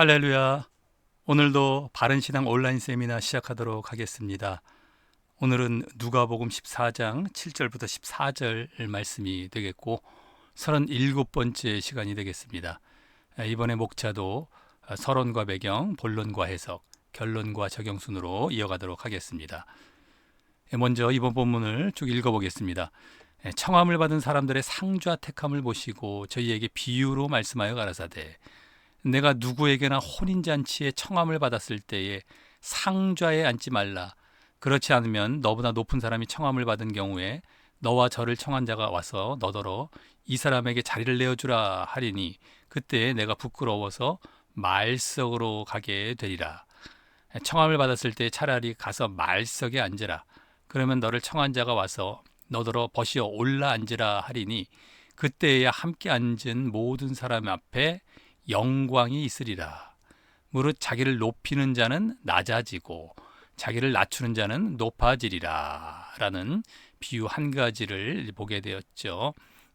할렐루야. 오늘도 바른신앙 온라인 세미나 시작하도록 하겠습니다. 오늘은 누가복음 14장 7절부터 14절 말씀이 되겠고 37번째 시간이 되겠습니다. 이번에 목차도 서론과 배경, 본론과 해석, 결론과 적용 순으로 이어가도록 하겠습니다. 먼저 이번 본문을 쭉 읽어보겠습니다. 청함을 받은 사람들의 상좌 택함을 보시고 저희에게 비유로 말씀하여 가라사대 내가 누구에게나 혼인잔치에 청함을 받았을 때에 상좌에 앉지 말라. 그렇지 않으면 너보다 높은 사람이 청함을 받은 경우에 너와 저를 청한 자가 와서 너더러 이 사람에게 자리를 내어주라 하리니 그때 내가 부끄러워서 말석으로 가게 되리라. 청함을 받았을 때 차라리 가서 말석에 앉으라. 그러면 너를 청한 자가 와서 너더러 버시어 올라 앉으라 하리니 그때에야 함께 앉은 모든 사람 앞에 영광이 있으리라. 무릇 자기를 높이는 자는 낮아지고 자기를 낮추는 자는 높아지리라. 라는 비유 한 가지를 보게 되었죠.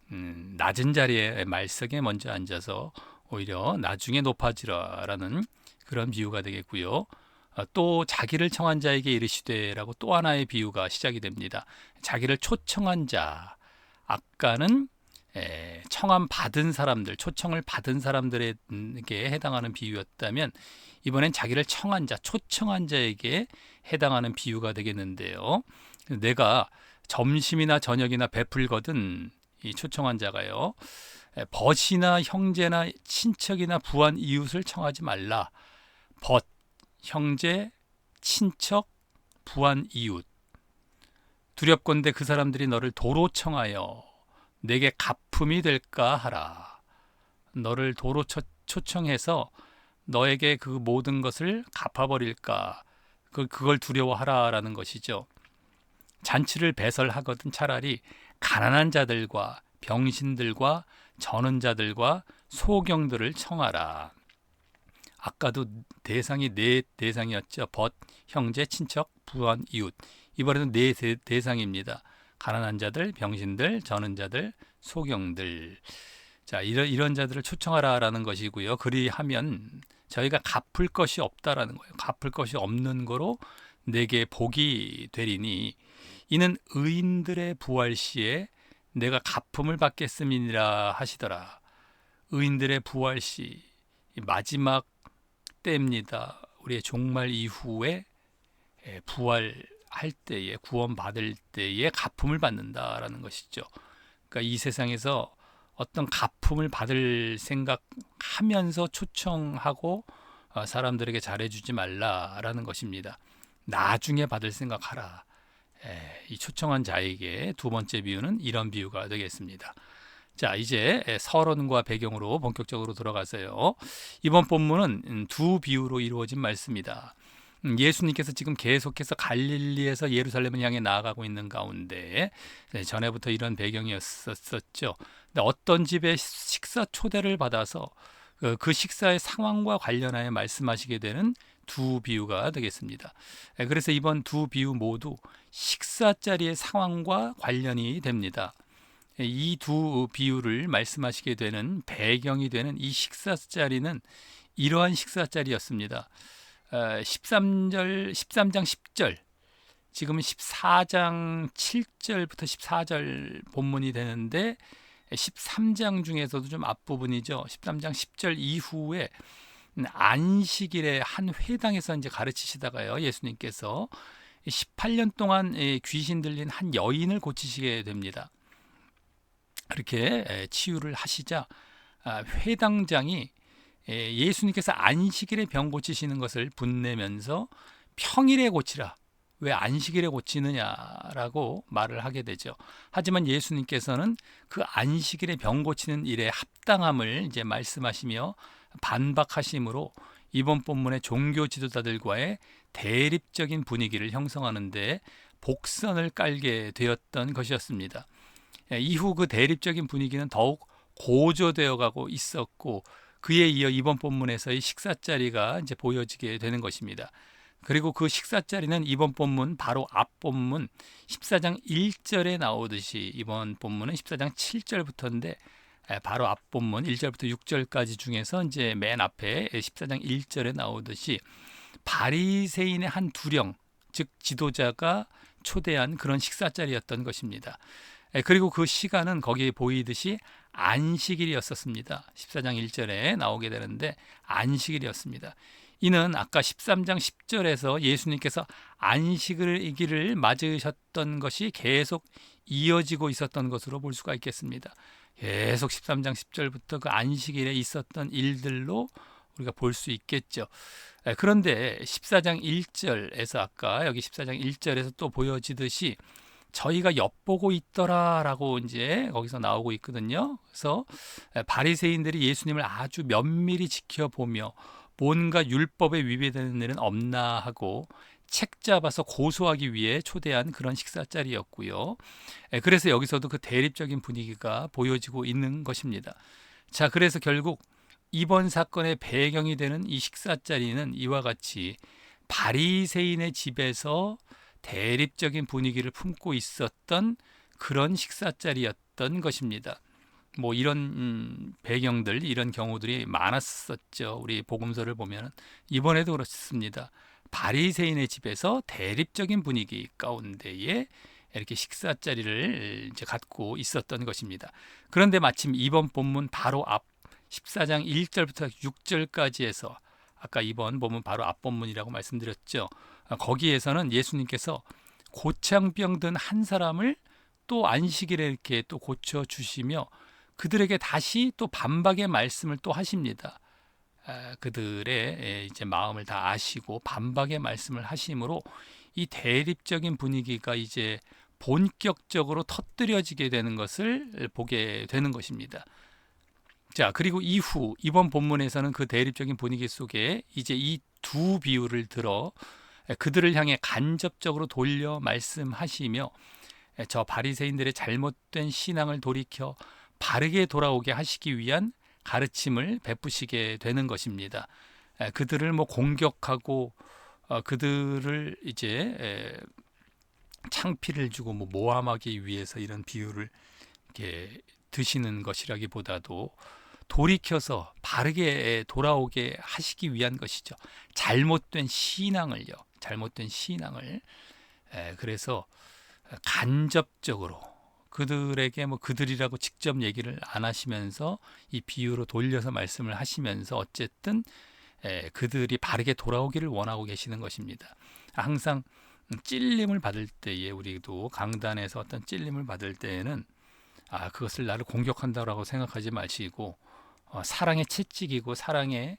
낮은 자리에 말석에 먼저 앉아서 오히려 나중에 높아지라라는 그런 비유가 되겠고요. 또 자기를 청한 자에게 이르시되라고 또 하나의 비유가 시작이 됩니다. 자기를 초청한 자. 아까는 청함 받은 사람들, 초청을 받은 사람들에게 해당하는 비유였다면 이번엔 자기를 청한 자, 초청한 자에게 해당하는 비유가 되겠는데요. 내가 점심이나 저녁이나 베풀거든 이 초청한 자가요. 벗이나 형제나 친척이나 부한 이웃을 청하지 말라. 벗, 형제, 친척, 부한 이웃. 두렵건대 그 사람들이 너를 도로 청하여 내게 가품이 될까 하라. 너를 도로 초청해서 너에게 그 모든 것을 갚아버릴까. 그걸 두려워하라라는 것이죠. 잔치를 배설하거든 차라리 가난한 자들과 병신들과 저는 자들과 소경들을 청하라. 아까도 대상이 네 대상이었죠. 벗, 형제, 친척, 부한, 이웃. 이번에는 네 대상입니다. 가난한 자들, 병신들, 저는 자들, 소경들. 자, 이런 자들을 초청하라라는 것이고요. 그리하면 저희가 갚을 것이 없다라는 거예요. 갚을 것이 없는 거로 내게 복이 되리니 이는 의인들의 부활 시에 내가 갚음을 받겠음이니라 하시더라. 의인들의 부활 시 마지막 때입니다. 우리의 종말 이후에 부활할 때에 구원받을 때에 갚음을 받는다라는 것이죠. 그러니까 이 세상에서 어떤 갚음을 받을 생각하면서 초청하고 사람들에게 잘해주지 말라라는 것입니다. 나중에 받을 생각하라. 이 초청한 자에게 두 번째 비유는 이런 비유가 되겠습니다. 자, 이제 서론과 배경으로 본격적으로 들어가서요. 이번 본문은 두 비유로 이루어진 말씀이다. 예수님께서 지금 계속해서 갈릴리에서 예루살렘을 향해 나아가고 있는 가운데 전에부터 이런 배경이었었죠. 근데 어떤 집에 식사 초대를 받아서 그 식사의 상황과 관련하여 말씀하시게 되는 두 비유가 되겠습니다. 그래서 이번 두 비유 모두 식사 자리의 상황과 관련이 됩니다. 이 두 비유를 말씀하시게 되는 배경이 되는 이 식사 자리는 이러한 식사 자리였습니다. 13장 10절, 지금은 14장 7절부터 14절 본문이 되는데 13장 중에서도 좀 앞부분이죠. 13장 10절 이후에 안식일에 한 회당에서 이제 가르치시다가요. 예수님께서 18년 동안 귀신 들린 한 여인을 고치시게 됩니다. 그렇게 치유를 하시자 회당장이 예수님께서 안식일에 병 고치시는 것을 분내면서 평일에 고치라. 왜 안식일에 고치느냐라고 말을 하게 되죠. 하지만 예수님께서는 그 안식일에 병 고치는 일에 합당함을 이제 말씀하시며 반박하심으로 이번 본문의 종교 지도자들과의 대립적인 분위기를 형성하는데 복선을 깔게 되었던 것이었습니다. 이후 그 대립적인 분위기는 더욱 고조되어 가고 있었고 그에 이어 이번 본문에서의 식사 자리가 이제 보여지게 되는 것입니다. 그리고 그 식사 자리는 이번 본문 바로 앞 본문 14장 1절에 나오듯이 이번 본문은 14장 7절부터인데 바로 앞 본문 1절부터 6절까지 중에서 이제 맨 앞에 14장 1절에 나오듯이 바리새인의 한 두령, 즉 지도자가 초대한 그런 식사 자리였던 것입니다. 그리고 그 시간은 거기에 보이듯이 안식일이었었습니다. 14장 1절에 나오게 되는데 안식일이었습니다. 이는 아까 13장 10절에서 예수님께서 안식일을 맞으셨던 것이 계속 이어지고 있었던 것으로 볼 수가 있겠습니다. 계속 13장 10절부터 그 안식일에 있었던 일들로 우리가 볼 수 있겠죠. 그런데 14장 1절에서 아까 여기 14장 1절에서 또 보여지듯이 저희가 엿보고 있더라라고 이제 거기서 나오고 있거든요. 그래서 바리새인들이 예수님을 아주 면밀히 지켜보며 뭔가 율법에 위배되는 일은 없나 하고 책 잡아서 고소하기 위해 초대한 그런 식사 자리였고요. 그래서 여기서도 그 대립적인 분위기가 보여지고 있는 것입니다. 자, 그래서 결국 이번 사건의 배경이 되는 이 식사 자리는 이와 같이 바리새인의 집에서 대립적인 분위기를 품고 있었던 그런 식사 자리였던 것입니다. 뭐 이런 배경들, 이런 경우들이 많았었죠. 우리 복음서를 보면 이번에도 그렇습니다. 바리새인의 집에서 대립적인 분위기 가운데에 이렇게 식사 자리를 이제 갖고 있었던 것입니다. 그런데 마침 이번 본문 바로 앞 14장 1절부터 6절까지 해서 아까 이번 본문 바로 앞 본문이라고 말씀드렸죠. 거기에서는 예수님께서 고창병 든 한 사람을 또 안식일에 이렇게 또 고쳐 주시며 그들에게 다시 또 반박의 말씀을 또 하십니다. 그들의 이제 마음을 다 아시고 반박의 말씀을 하심으로 이 대립적인 분위기가 이제 본격적으로 터뜨려지게 되는 것을 보게 되는 것입니다. 자, 그리고 이후 이번 본문에서는 그 대립적인 분위기 속에 이제 이 두 비유를 들어 그들을 향해 간접적으로 돌려 말씀하시며 저 바리새인들의 잘못된 신앙을 돌이켜 바르게 돌아오게 하시기 위한 가르침을 베푸시게 되는 것입니다. 그들을 뭐 공격하고 그들을 이제 창피를 주고 뭐 모함하기 위해서 이런 비유를 이렇게 드시는 것이라기보다도 돌이켜서 바르게 돌아오게 하시기 위한 것이죠. 잘못된 신앙을요. 잘못된 신앙을. 그래서 간접적으로 그들에게 뭐 그들이라고 직접 얘기를 안 하시면서 이 비유로 돌려서 말씀을 하시면서 어쨌든 그들이 바르게 돌아오기를 원하고 계시는 것입니다. 항상 찔림을 받을 때에 우리도 강단에서 어떤 찔림을 받을 때에는 그것을 나를 공격한다라고 생각하지 마시고 사랑의 채찍이고 사랑의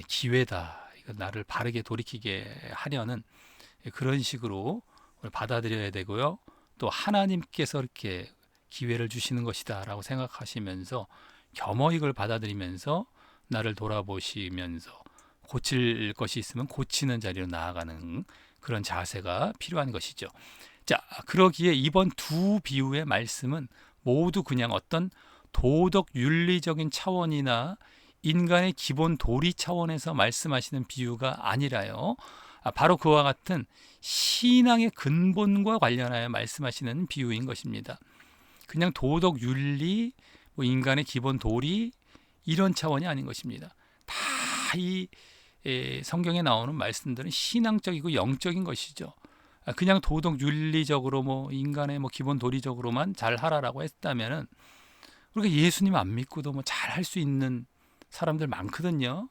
기회다. 이거 나를 바르게 돌이키게 하려는 그런 식으로 받아들여야 되고요. 또 하나님께서 이렇게 기회를 주시는 것이다라고 생각하시면서 겸허히 이걸 받아들이면서 나를 돌아보시면서 고칠 것이 있으면 고치는 자리로 나아가는 그런 자세가 필요한 것이죠. 자, 그러기에 이번 두 비유의 말씀은 모두 그냥 어떤 도덕 윤리적인 차원이나 인간의 기본 도리 차원에서 말씀하시는 비유가 아니라요. 바로 그와 같은 신앙의 근본과 관련하여 말씀하시는 비유인 것입니다. 그냥 도덕 윤리, 뭐 인간의 기본 도리 이런 차원이 아닌 것입니다. 다 이 성경에 나오는 말씀들은 신앙적이고 영적인 것이죠. 그냥 도덕 윤리적으로 뭐 인간의 뭐 기본 도리적으로만 잘 하라라고 했다면은 우리가 예수님 안 믿고도 뭐 잘 할 수 있는 사람들 많거든요.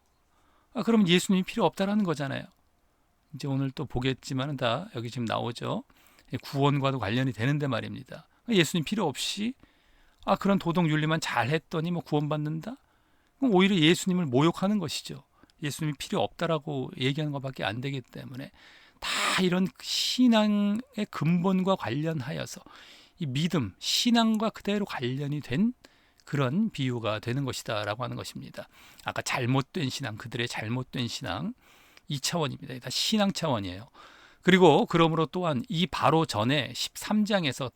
그러면 예수님이 필요 없다라는 거잖아요. 이제 오늘 또 보겠지만 다 여기 지금 나오죠. 구원과도 관련이 되는데 말입니다. 예수님 필요 없이 그런 도덕 윤리만 잘 했더니 뭐 구원받는다? 그럼 오히려 예수님을 모욕하는 것이죠. 예수님이 필요 없다라고 얘기하는 것밖에 안 되기 때문에 다 이런 신앙의 근본과 관련하여서 이 믿음, 신앙과 그대로 관련이 된 그런 비유가 되는 것이다라고 하는 것입니다. 아까 잘못된 신앙, 그들의 잘못된 신앙 이 차원입니다. 다 신앙 차원이에요. 그리고 그러므로 또한 이 바로 전에 13장에서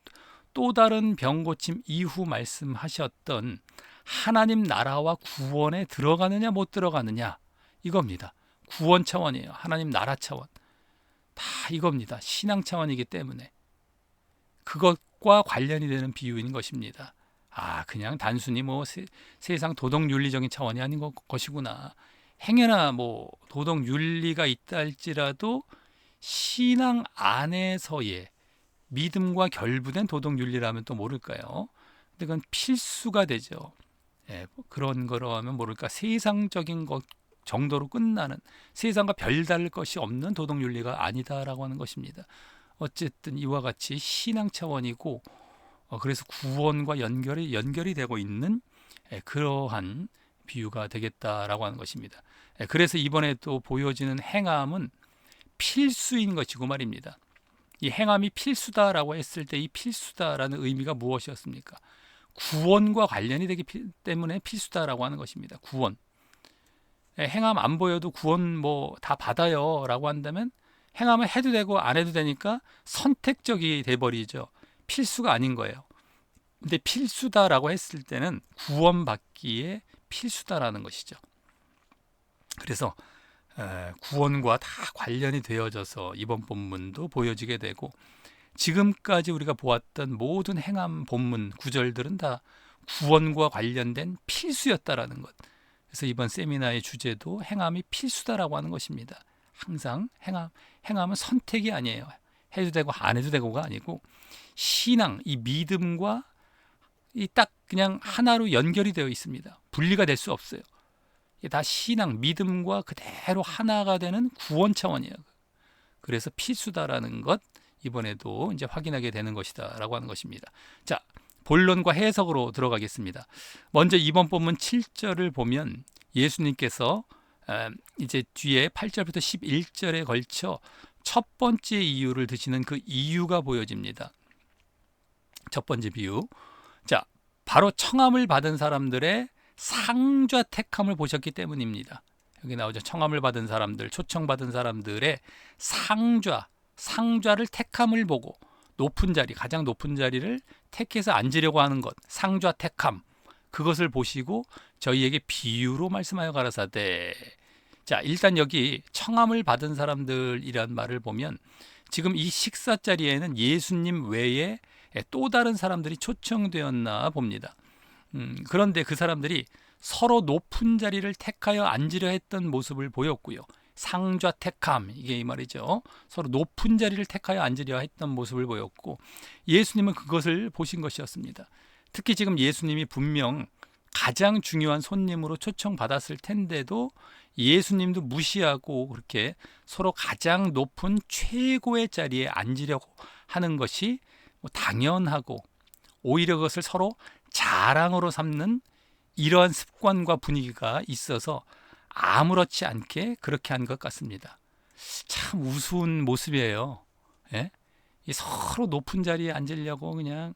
또 다른 병 고침 이후 말씀하셨던 하나님 나라와 구원에 들어가느냐 못 들어가느냐 이겁니다. 구원 차원이에요. 하나님 나라 차원. 다 이겁니다. 신앙 차원이기 때문에 그것과 관련이 되는 비유인 것입니다. 그냥 단순히 뭐 세상 도덕 윤리적인 차원이 아닌 것이구나. 행여나 뭐 도덕 윤리가 있다 할지라도 신앙 안에서의 믿음과 결부된 도덕 윤리라면 또 모를까요? 근데 그건 필수가 되죠. 그런 거로 하면 모를까 세상적인 것 정도로 끝나는, 세상과 별다를 것이 없는 도덕 윤리가 아니다라고 하는 것입니다. 어쨌든 이와 같이 신앙 차원이고, 그래서 구원과 연결이 되고 있는 그러한 비유가 되겠다라고 하는 것입니다. 그래서 이번에 또 보여지는 행함은 필수인 것이고 말입니다. 이 행함이 필수다라고 했을 때 이 필수다라는 의미가 무엇이었습니까? 구원과 관련이 되기 때문에 필수다라고 하는 것입니다. 구원. 행함 안 보여도 구원 뭐 다 받아요라고 한다면 행함을 해도 되고 안 해도 되니까 선택적이 돼버리죠. 필수가 아닌 거예요. 근데 필수다라고 했을 때는 구원받기에 필수다라는 것이죠. 그래서 구원과 다 관련이 되어져서 이번 본문도 보여지게 되고, 지금까지 우리가 보았던 모든 행함 본문 구절들은 다 구원과 관련된 필수였다라는 것. 그래서 이번 세미나의 주제도 행함이 필수다라고 하는 것입니다. 항상 행함은 선택이 아니에요. 해도 되고 안 해도 되고가 아니고, 신앙, 이 믿음과 이 딱 그냥 하나로 연결이 되어 있습니다. 분리가 될 수 없어요. 이게 다 신앙, 믿음과 그대로 하나가 되는 구원 차원이에요. 그래서 필수다라는 것, 이번에도 이제 확인하게 되는 것이다라고 하는 것입니다. 자, 본론과 해석으로 들어가겠습니다. 먼저 이번 본문 7절을 보면 예수님께서 이제 뒤에 8절부터 11절에 걸쳐 첫 번째 이유를 드시는 그 이유가 보여집니다. 첫 번째 비유. 자, 바로 청함을 받은 사람들의 상좌 택함을 보셨기 때문입니다. 여기 나오죠. 청함을 받은 사람들, 초청받은 사람들의 상좌를 택함을 보고 높은 자리, 가장 높은 자리를 택해서 앉으려고 하는 것, 상좌 택함, 그것을 보시고 저희에게 비유로 말씀하여 가라사대. 자, 일단 여기 청함을 받은 사람들이란 말을 보면 지금 이 식사 자리에는 예수님 외에 또 다른 사람들이 초청되었나 봅니다. 그런데 그 사람들이 서로 높은 자리를 택하여 앉으려 했던 모습을 보였고요. 상좌 택함, 이게 이 말이죠. 서로 높은 자리를 택하여 앉으려 했던 모습을 보였고, 예수님은 그것을 보신 것이었습니다. 특히 지금 예수님이 분명 가장 중요한 손님으로 초청받았을 텐데도 예수님도 무시하고 그렇게 서로 가장 높은 최고의 자리에 앉으려고 하는 것이 당연하고, 오히려 그것을 서로 자랑으로 삼는 이러한 습관과 분위기가 있어서 아무렇지 않게 그렇게 한 것 같습니다. 참 우스운 모습이에요. 예? 서로 높은 자리에 앉으려고 그냥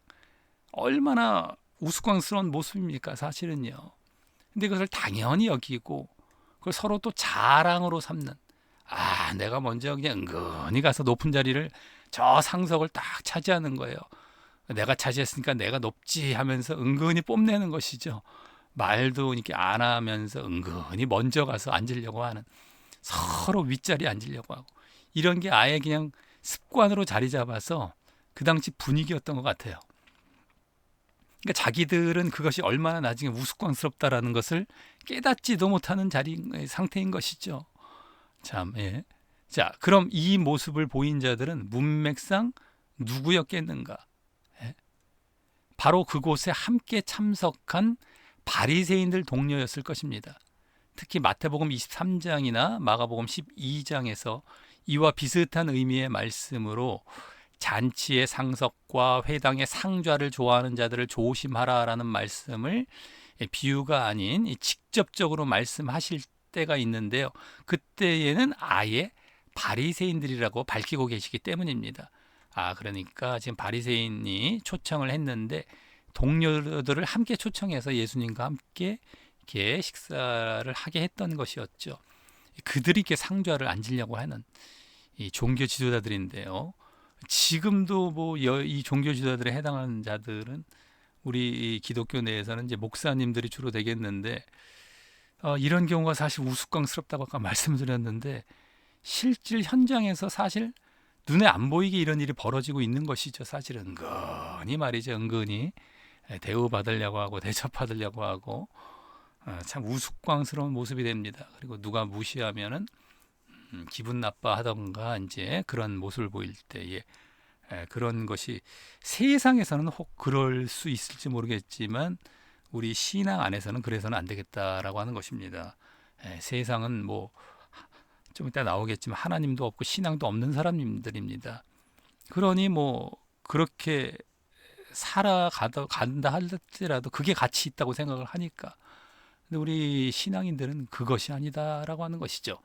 얼마나 우스꽝스러운 모습입니까, 사실은요. 근데 그것을 당연히 여기고 그걸 서로 또 자랑으로 삼는, 내가 먼저 그냥 은근히 가서 높은 자리를, 저 상석을 딱 차지하는 거예요. 내가 차지했으니까 내가 높지 하면서 은근히 뽐내는 것이죠. 말도 이렇게 안 하면서 은근히 먼저 가서 앉으려고 하는, 서로 윗자리에 앉으려고 하고, 이런 게 아예 그냥 습관으로 자리 잡아서 그 당시 분위기였던 것 같아요. 그러니까 자기들은 그것이 얼마나 나중에 우스꽝스럽다라는 것을 깨닫지도 못하는 상태인 것이죠. 참, 예. 자, 그럼 이 모습을 보인 자들은 문맥상 누구였겠는가? 예? 바로 그곳에 함께 참석한 바리새인들 동료였을 것입니다. 특히 마태복음 23장이나 마가복음 12장에서 이와 비슷한 의미의 말씀으로 잔치의 상석과 회당의 상좌를 좋아하는 자들을 조심하라라는 말씀을 비유가 아닌 직접적으로 말씀하실 때가 있는데요. 그때에는 아예 바리새인들이라고 밝히고 계시기 때문입니다. 그러니까 지금 바리새인이 초청을 했는데 동료들을 함께 초청해서 예수님과 함께 이렇게 식사를 하게 했던 것이었죠. 그들이 이렇게 상좌를 앉으려고 하는 이 종교 지도자들인데요. 지금도 이 종교 지도자들에 해당하는 자들은 우리 기독교 내에서는 이제 목사님들이 주로 되겠는데, 이런 경우가 사실 우스꽝스럽다고 아까 말씀드렸는데, 실질 현장에서 사실 눈에 안 보이게 이런 일이 벌어지고 있는 것이죠. 사실은 은근히 말이죠. 은근히 대우받으려고 하고 대접받으려고 하고 참 우스꽝스러운 모습이 됩니다. 그리고 누가 무시하면은 기분 나빠하던가 이제 그런 모습을 보일 때에 그런 것이 세상에서는 혹 그럴 수 있을지 모르겠지만 우리 신앙 안에서는 그래서는 안 되겠다라고 하는 것입니다. 세상은 뭐 좀 이따 나오겠지만 하나님도 없고 신앙도 없는 사람들입니다. 그러니 뭐 그렇게 간다 할지라도 그게 가치 있다고 생각을 하니까. 근데 우리 신앙인들은 그것이 아니다라고 하는 것이죠.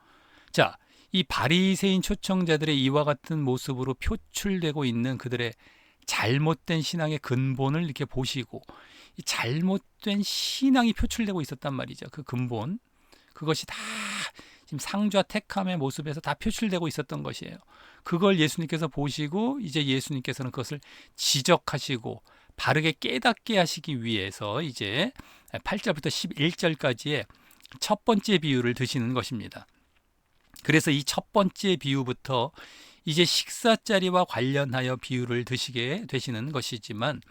자, 이 바리새인 초청자들의 이와 같은 모습으로 표출되고 있는 그들의 잘못된 신앙의 근본을 이렇게 보시고 이 잘못된 신앙이 표출되고 있었단 말이죠. 그 근본 그것이 다 지금 상좌 택함의 모습에서 다 표출되고 있었던 것이에요. 그걸 예수님께서 보시고 이제 예수님께서는 그것을 지적하시고 바르게 깨닫게 하시기 위해서 이제 8절부터 11절까지의 첫 번째 비유를 드시는 것입니다. 그래서 이 첫 번째 비유부터 이제 식사 자리와 관련하여 비유를 드시게 되시는 것이지만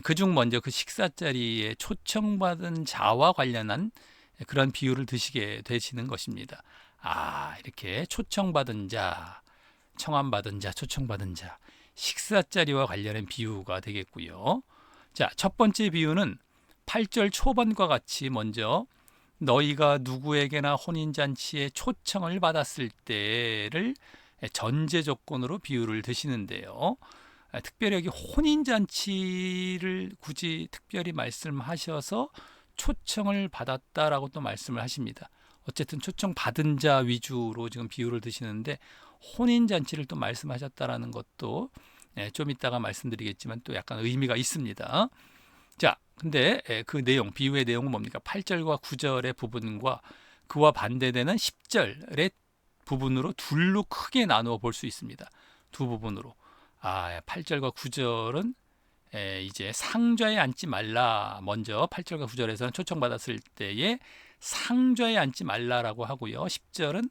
그중 먼저 그 식사 자리에 초청받은 자와 관련한 그런 비유를 드시게 되시는 것입니다. 이렇게 초청받은 자, 청함받은 자, 초청받은 자, 식사 자리와 관련한 비유가 되겠고요. 자, 첫 번째 비유는 8절 초반과 같이 먼저 너희가 누구에게나 혼인잔치에 초청을 받았을 때를 전제 조건으로 비유를 드시는데요. 특별히 여기 혼인잔치를 굳이 특별히 말씀하셔서 초청을 받았다라고 또 말씀을 하십니다. 어쨌든 초청받은 자 위주로 지금 비유를 드시는데 혼인잔치를 또 말씀하셨다라는 것도 좀 이따가 말씀드리겠지만 또 약간 의미가 있습니다. 자, 근데 그 내용, 비유의 내용은 뭡니까? 8절과 9절의 부분과 그와 반대되는 10절의 부분으로 둘로 크게 나누어 볼 수 있습니다. 두 부분으로. 8절과 9절은 이제 상좌에 앉지 말라. 먼저 8절과 9절에서는 초청받았을 때에 상좌에 앉지 말라라고 하고요. 10절은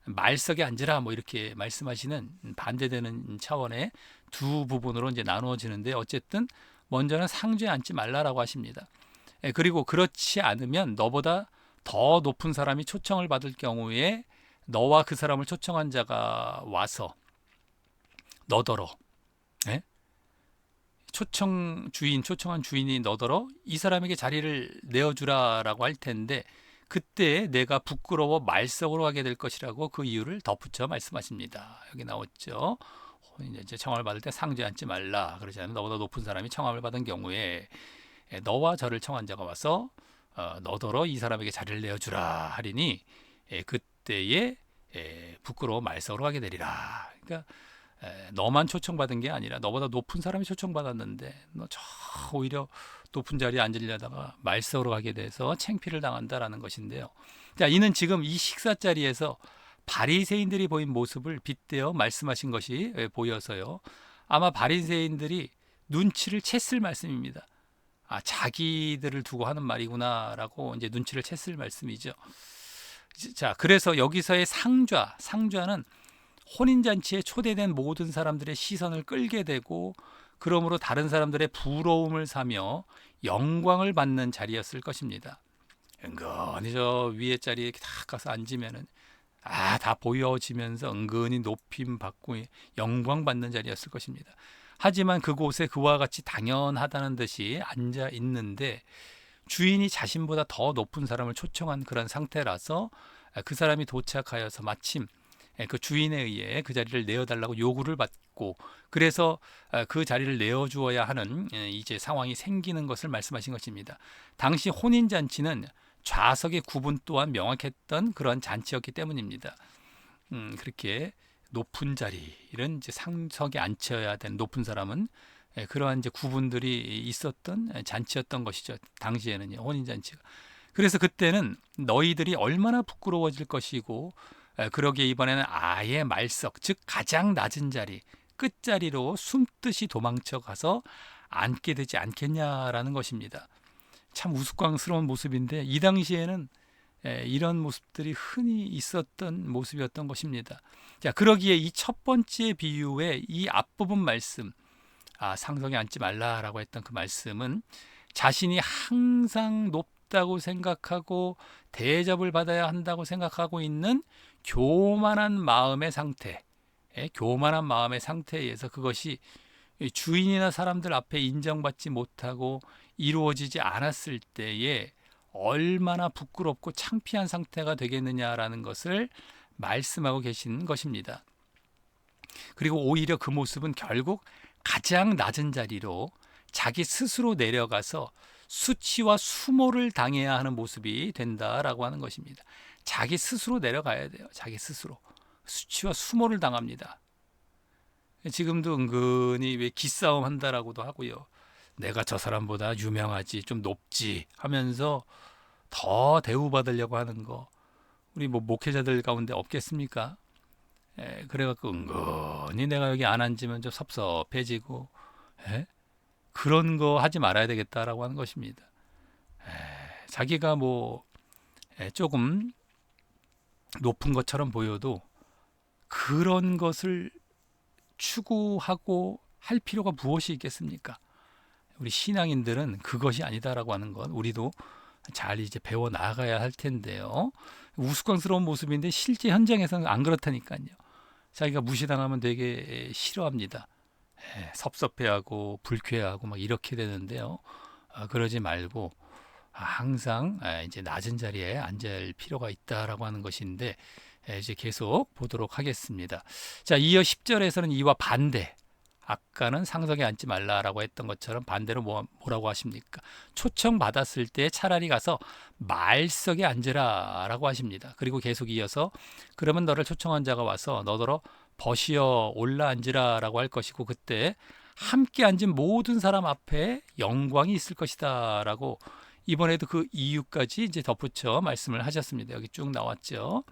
말석에 앉으라 뭐 이렇게 말씀하시는 반대되는 차원의 두 부분으로 이제 나누어지는데 어쨌든 먼저는 상좌에 앉지 말라라고 하십니다. 그리고 그렇지 않으면 너보다 더 높은 사람이 초청을 받을 경우에 너와 그 사람을 초청한 자가 와서 너더러 초청한 주인이 너더러 이 사람에게 자리를 내어주라라고 할 텐데 그때 내가 부끄러워 말석으로 가게 될 것이라고 그 이유를 덧붙여 말씀하십니다. 여기 나왔죠. 이제 청함을 받을 때 상좌에 앉지 말라. 그러지 않으면 너보다 높은 사람이 청함을 받은 경우에 너와 저를 청한 자가 와서 너더러 이 사람에게 자리를 내어주라 하리니 그때에 부끄러워 말석으로 가게 되리라. 그러니까 너만 초청받은 게 아니라 너보다 높은 사람이 초청받았는데 너 저 오히려 높은 자리에 앉으려다가 말석으로 가게 돼서 창피를 당한다라는 것인데요. 자, 이는 지금 이 식사 자리에서 바리새인들이 보인 모습을 빗대어 말씀하신 것이 보여서요. 아마 바리새인들이 눈치를 챘을 말씀입니다. 자기들을 두고 하는 말이구나라고 이제 눈치를 챘을 말씀이죠. 자, 그래서 여기서의 상좌는 혼인잔치에 초대된 모든 사람들의 시선을 끌게 되고 그러므로 다른 사람들의 부러움을 사며 영광을 받는 자리였을 것입니다. 은근히 저 위에 자리에 딱 가서 앉으면은 다 보여지면서 은근히 높임 받고 영광 받는 자리였을 것입니다. 하지만 그곳에 그와 같이 당연하다는 듯이 앉아 있는데 주인이 자신보다 더 높은 사람을 초청한 그런 상태라서 그 사람이 도착하여서 마침 그 주인에 의해 그 자리를 내어달라고 요구를 받고 그래서 그 자리를 내어주어야 하는 이제 상황이 생기는 것을 말씀하신 것입니다. 당시 혼인잔치는 좌석의 구분 또한 명확했던 그런 잔치였기 때문입니다. 그렇게 높은 자리, 이런 이제 상석에 앉혀야 되는 높은 사람은 그러한 이제 구분들이 있었던 잔치였던 것이죠. 당시에는요, 혼인잔치가. 그래서 그때는 너희들이 얼마나 부끄러워질 것이고 그러기에 이번에는 아예 말석, 즉 가장 낮은 자리, 끝자리로 숨듯이 도망쳐 가서 앉게 되지 않겠냐라는 것입니다. 참 우스꽝스러운 모습인데 이 당시에는 이런 모습들이 흔히 있었던 모습이었던 것입니다. 자, 그러기에 이 첫 번째 비유의 이 앞부분 말씀, 상석에 앉지 말라라고 했던 그 말씀은 자신이 항상 높다고 생각하고 대접을 받아야 한다고 생각하고 있는 교만한 마음의 상태, 교만한 마음의 상태에 의해서 그것이 주인이나 사람들 앞에 인정받지 못하고 이루어지지 않았을 때에 얼마나 부끄럽고 창피한 상태가 되겠느냐라는 것을 말씀하고 계신 것입니다. 그리고 오히려 그 모습은 결국 가장 낮은 자리로 자기 스스로 내려가서 수치와 수모를 당해야 하는 모습이 된다라고 하는 것입니다. 자기 스스로 내려가야 돼요. 자기 스스로. 수치와 수모를 당합니다. 지금도 은근히 왜 기싸움 한다라고도 하고요. 내가 저 사람보다 유명하지, 좀 높지 하면서 더 대우받으려고 하는 거 우리 뭐 목회자들 가운데 없겠습니까? 그래갖고 은근히 내가 여기 안 앉으면 좀 섭섭해지고 그런 거 하지 말아야 되겠다라고 하는 것입니다. 자기가 뭐 조금 높은 것처럼 보여도 그런 것을 추구하고 할 필요가 무엇이 있겠습니까? 우리 신앙인들은 그것이 아니다라고 하는 것 우리도 잘 이제 배워 나가야 할 텐데요. 우스꽝스러운 모습인데 실제 현장에서는 안 그렇다니까요. 자기가 무시당하면 되게 싫어합니다. 섭섭해하고 불쾌하고 막 이렇게 되는데요. 그러지 말고 항상 이제 낮은 자리에 앉을 필요가 있다라고 하는 것인데 이제 계속 보도록 하겠습니다. 자, 이어 10절에서는 이와 반대. 아까는 상석에 앉지 말라라고 했던 것처럼 반대로 뭐라고 하십니까? 초청받았을 때 차라리 가서 말석에 앉으라라고 하십니다. 그리고 계속 이어서 그러면 너를 초청한 자가 와서 너더러 벗이어 올라 앉으라라고 할 것이고 그때 함께 앉은 모든 사람 앞에 영광이 있을 것이다라고 이번에도 그 이유까지 이제 덧붙여 말씀을 하셨습니다. 여기 쭉 나왔죠.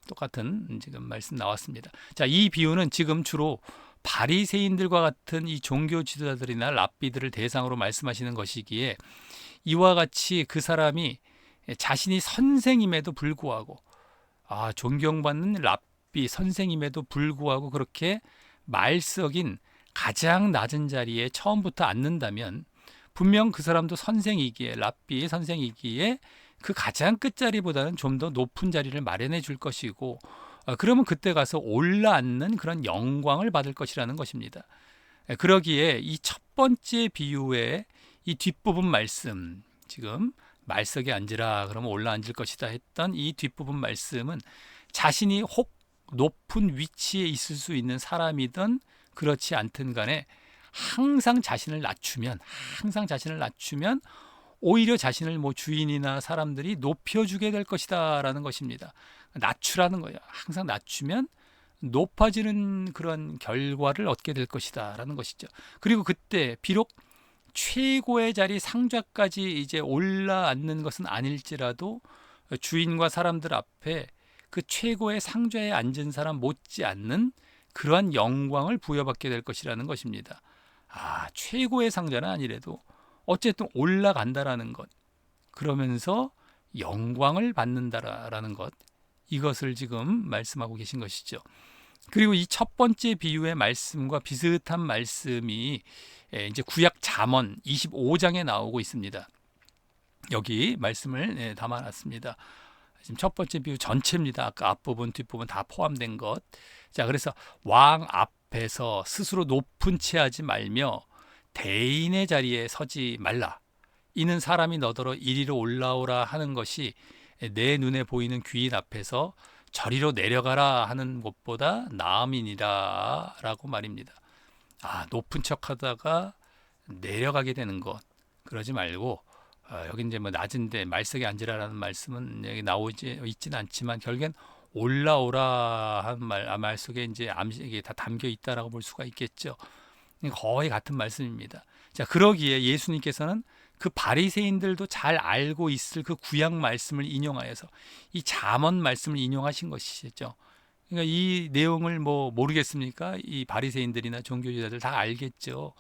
똑같은 지금 말씀 나왔습니다. 자, 이 비유는 지금 주로 바리새인들과 같은 이 종교 지도자들이나 랍비들을 대상으로 말씀하시는 것이기에 이와 같이 그 사람이 자신이 선생임에도 불구하고 존경받는 랍비 선생임에도 불구하고 그렇게 말석인 가장 낮은 자리에 처음부터 앉는다면 분명 그 사람도 선생이기에 랍비의 선생이기에 그 가장 끝자리보다는 좀 더 높은 자리를 마련해 줄 것이고 그러면 그때 가서 올라앉는 그런 영광을 받을 것이라는 것입니다. 그러기에 이 첫 번째 비유의 이 뒷부분 말씀 지금 말석에 앉으라 그러면 올라앉을 것이다 했던 이 뒷부분 말씀은 자신이 혹 높은 위치에 있을 수 있는 사람이든 그렇지 않든 간에 항상 자신을 낮추면 오히려 자신을 뭐 주인이나 사람들이 높여주게 될 것이다라는 것입니다. 낮추라는 거예요. 항상 낮추면 높아지는 그런 결과를 얻게 될 것이다라는 것이죠. 그리고 그때 비록 최고의 자리 상좌까지 이제 올라앉는 것은 아닐지라도 주인과 사람들 앞에 그 최고의 상좌에 앉은 사람 못지않는 그러한 영광을 부여받게 될 것이라는 것입니다. 최고의 상좌는 아니래도 어쨌든 올라간다라는 것, 그러면서 영광을 받는다라는 것, 이것을 지금 말씀하고 계신 것이죠. 그리고 이 첫 번째 비유의 말씀과 비슷한 말씀이 이제 구약 잠언 25장에 나오고 있습니다. 여기 말씀을 담아놨습니다. 지금 첫 번째 비유 전체입니다. 아까 앞부분, 뒷부분 다 포함된 것. 자, 그래서 왕 앞에서 스스로 높은 채 하지 말며 대인의 자리에 서지 말라. 이는 사람이 너더러 이리로 올라오라 하는 것이 내 눈에 보이는 귀인 앞에서 저리로 내려가라 하는 것보다 나음이니라 라고 말입니다. 높은 척 하다가 내려가게 되는 것, 그러지 말고 여기 이제 뭐 낮은데 말석에 앉으라라는 말씀은 여기 나오지 있지는 않지만 결국엔 올라오라 한 말 속에 이제 이게 다 담겨 있다라고 볼 수가 있겠죠. 거의 같은 말씀입니다. 자, 그러기에 예수님께서는 그 바리새인들도 잘 알고 있을 그 구약 말씀을 인용하여서 이 잠언 말씀을 인용하신 것이죠. 그러니까 이 내용을 뭐 모르겠습니까? 이 바리새인들이나 종교지자들 다 알겠죠.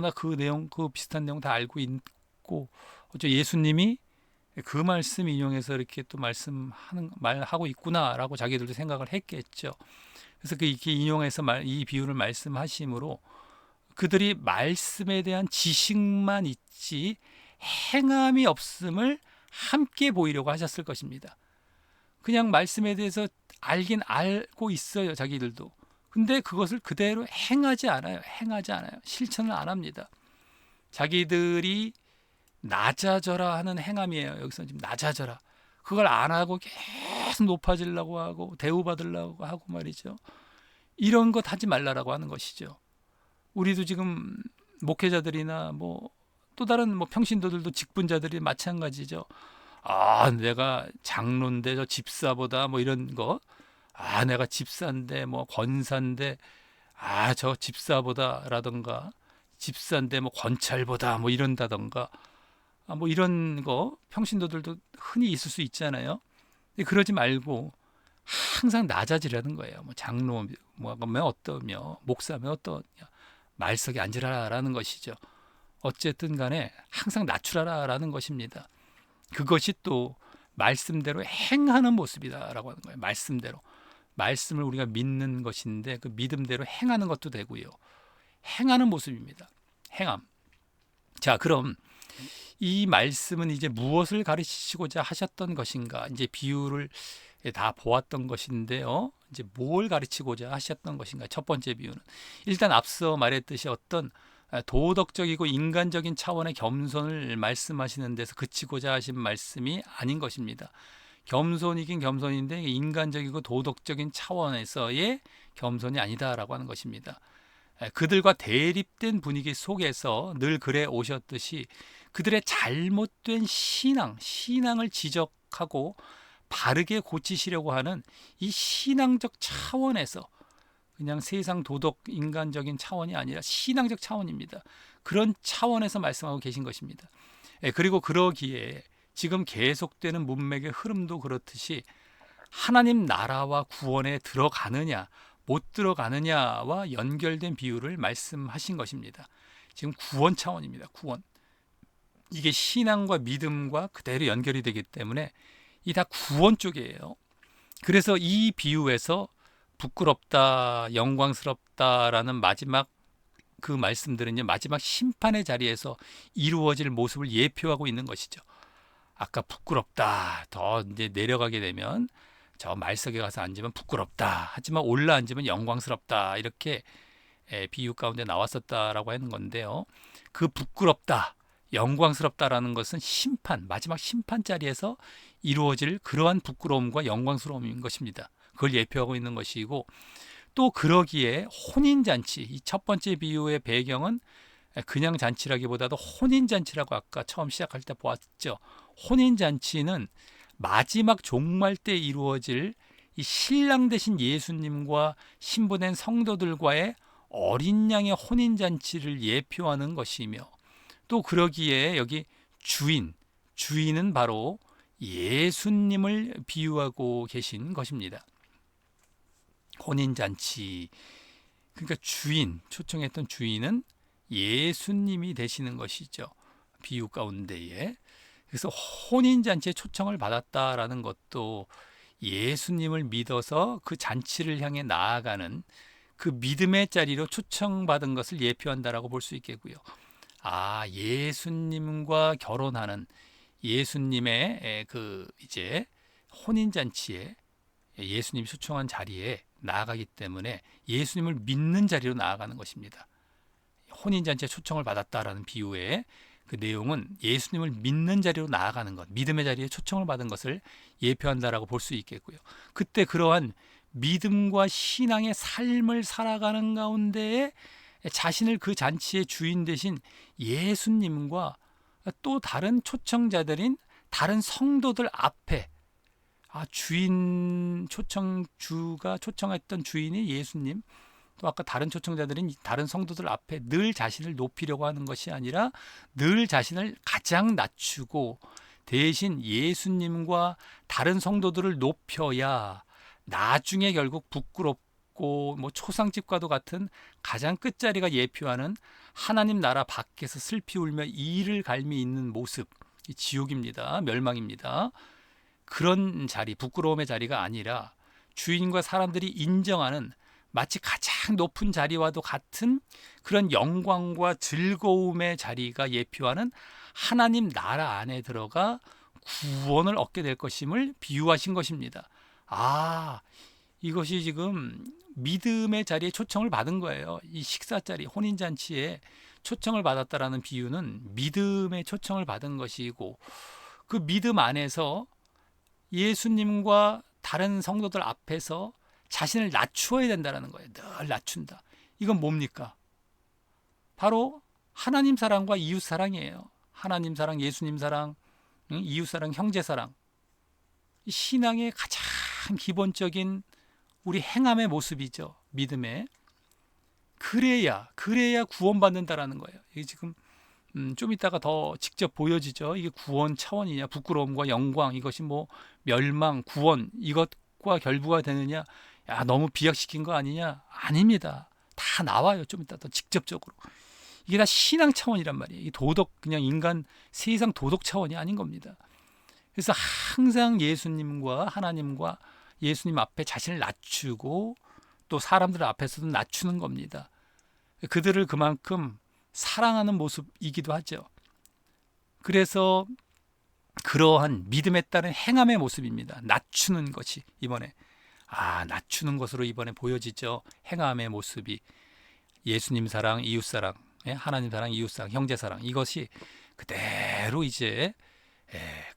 나 그 내용, 그 비슷한 내용 다 알고 있고, 어쩌 예수님이 그 말씀 인용해서 이렇게 또 말하고 있구나라고 자기들도 생각을 했겠죠. 그래서 이렇게 인용해서 이 비유를 말씀하심으로 그들이 말씀에 대한 지식만 있지 행함이 없음을 함께 보이려고 하셨을 것입니다. 그냥 말씀에 대해서 알긴 알고 있어요, 자기들도. 근데 그것을 그대로 행하지 않아요. 행하지 않아요. 실천을 안 합니다. 자기들이 낮아져라 하는 행함이에요. 여기서 지금 낮아져라. 그걸 안 하고 계속 높아지려고 하고 대우받으려고 하고 말이죠. 이런 것 하지 말라라고 하는 것이죠. 우리도 지금 목회자들이나 뭐 또 다른 뭐 평신도들도 직분자들이 마찬가지죠. 아, 내가 장로인데 저 집사보다 뭐 이런 거. 아, 내가 집사인데 뭐 권사인데 아, 저 집사보다라던가 집사인데 뭐 권찰보다 뭐 이런다던가 아, 뭐 이런 거 평신도들도 흔히 있을 수 있잖아요. 근데 그러지 말고 항상 낮아지라는 거예요. 뭐 장로 뭐면 어떠며 목사면 어떠냐 말석에 앉으라라는 것이죠. 어쨌든 간에 항상 낮추라라는 것입니다. 그것이 또 말씀대로 행하는 모습이다라고 하는 거예요. 말씀대로. 말씀을 우리가 믿는 것인데 그 믿음대로 행하는 것도 되고요. 행하는 모습입니다. 행함. 자, 그럼 이 말씀은 이제 무엇을 가르치시고자 하셨던 것인가? 이제 비유를 다 보았던 것인데요. 이제 뭘 가르치고자 하셨던 것인가? 첫 번째 비유는 일단 앞서 말했듯이 어떤 도덕적이고 인간적인 차원의 겸손을 말씀하시는 데서 그치고자 하신 말씀이 아닌 것입니다. 겸손이긴 겸손인데 인간적이고 도덕적인 차원에서의 겸손이 아니다라고 하는 것입니다. 그들과 대립된 분위기 속에서 늘 그래 오셨듯이 그들의 잘못된 신앙을 지적하고 바르게 고치시려고 하는 이 신앙적 차원에서 그냥 세상 도덕 인간적인 차원이 아니라 신앙적 차원입니다. 그런 차원에서 말씀하고 계신 것입니다. 그리고 그러기에 지금 계속되는 문맥의 흐름도 그렇듯이 하나님 나라와 구원에 들어가느냐 못 들어가느냐와 연결된 비유를 말씀하신 것입니다. 지금 구원 차원입니다. 구원. 이게 신앙과 믿음과 그대로 연결이 되기 때문에 이 다 구원 쪽이에요. 그래서 이 비유에서 부끄럽다, 영광스럽다라는 마지막 그 말씀들은요, 마지막 심판의 자리에서 이루어질 모습을 예표하고 있는 것이죠. 아까 부끄럽다, 더 이제 내려가게 되면 저 말석에 가서 앉으면 부끄럽다, 하지만 올라 앉으면 영광스럽다, 이렇게 비유 가운데 나왔었다라고 하는 건데요. 그 부끄럽다, 영광스럽다라는 것은 심판, 마지막 심판 자리에서 이루어질 그러한 부끄러움과 영광스러움인 것입니다. 그걸 예표하고 있는 것이고 또 그러기에 혼인잔치, 이 첫 번째 비유의 배경은 그냥 잔치라기보다도 혼인잔치라고 아까 처음 시작할 때 보았죠. 혼인잔치는 마지막 종말 때 이루어질 이 신랑 되신 예수님과 신부된 성도들과의 어린 양의 혼인잔치를 예표하는 것이며 또 그러기에 여기 주인은 바로 예수님을 비유하고 계신 것입니다. 혼인잔치, 그러니까 초청했던 주인은 예수님이 되시는 것이죠. 비유 가운데에. 그래서 혼인잔치에 초청을 받았다라는 것도 예수님을 믿어서 그 잔치를 향해 나아가는 그 믿음의 자리로 초청받은 것을 예표한다라고 볼 수 있겠고요. 아, 예수님과 결혼하는 예수님의 그 이제 혼인잔치에 예수님이 초청한 자리에 나아가기 때문에 예수님을 믿는 자리로 나아가는 것입니다. 혼인잔치에 초청을 받았다라는 비유의 그 내용은 예수님을 믿는 자리로 나아가는 것, 믿음의 자리에 초청을 받은 것을 예표한다라고 볼 수 있겠고요. 그때 그러한 믿음과 신앙의 삶을 살아가는 가운데에 자신을 그 잔치의 주인 되신 예수님과 또 다른 초청자들인 다른 성도들 앞에 초청주가 초청했던 주인이 예수님, 또 아까 다른 초청자들인 다른 성도들 앞에 늘 자신을 높이려고 하는 것이 아니라 늘 자신을 가장 낮추고 대신 예수님과 다른 성도들을 높여야 나중에 결국 부끄럽고 뭐 초상집과도 같은 가장 끝자리가 예표하는 하나님 나라 밖에서 슬피 울며 이를 갈미 있는 모습, 지옥입니다. 멸망입니다. 그런 자리, 부끄러움의 자리가 아니라 주인과 사람들이 인정하는 마치 가장 높은 자리와도 같은 그런 영광과 즐거움의 자리가 예표하는 하나님 나라 안에 들어가 구원을 얻게 될 것임을 비유하신 것입니다. 아, 이것이 지금 믿음의 자리에 초청을 받은 거예요. 이 식사 자리, 혼인잔치에 초청을 받았다라는 비유는 믿음의 초청을 받은 것이고, 그 믿음 안에서 예수님과 다른 성도들 앞에서 자신을 낮추어야 된다는 거예요. 늘 낮춘다. 이건 뭡니까? 바로 하나님 사랑과 이웃 사랑이에요. 하나님 사랑, 예수님 사랑, 이웃 사랑, 형제 사랑. 신앙의 가장 기본적인 우리 행함의 모습이죠. 믿음의. 그래야 구원받는다라는 거예요. 이게 지금 좀 이따가 더 직접 보여지죠. 이게 구원 차원이냐, 부끄러움과 영광, 이것이 뭐 멸망, 구원, 이것과 결부가 되느냐, 야, 너무 비약시킨 거 아니냐? 아닙니다. 다 나와요. 좀 이따 더 직접적으로. 이게 다 신앙 차원이란 말이에요. 이 도덕, 그냥 인간 세상 도덕 차원이 아닌 겁니다. 그래서 항상 예수님과 하나님과 예수님 앞에 자신을 낮추고 또 사람들 앞에서도 낮추는 겁니다. 그들을 그만큼 사랑하는 모습이기도 하죠. 그래서 그러한 믿음에 따른 행함의 모습입니다. 낮추는 것이 이번에 낮추는 것으로 이번에 보여지죠. 행함의 모습이 예수님 사랑, 이웃 사랑, 하나님 사랑, 이웃 사랑, 형제 사랑, 이것이 그대로 이제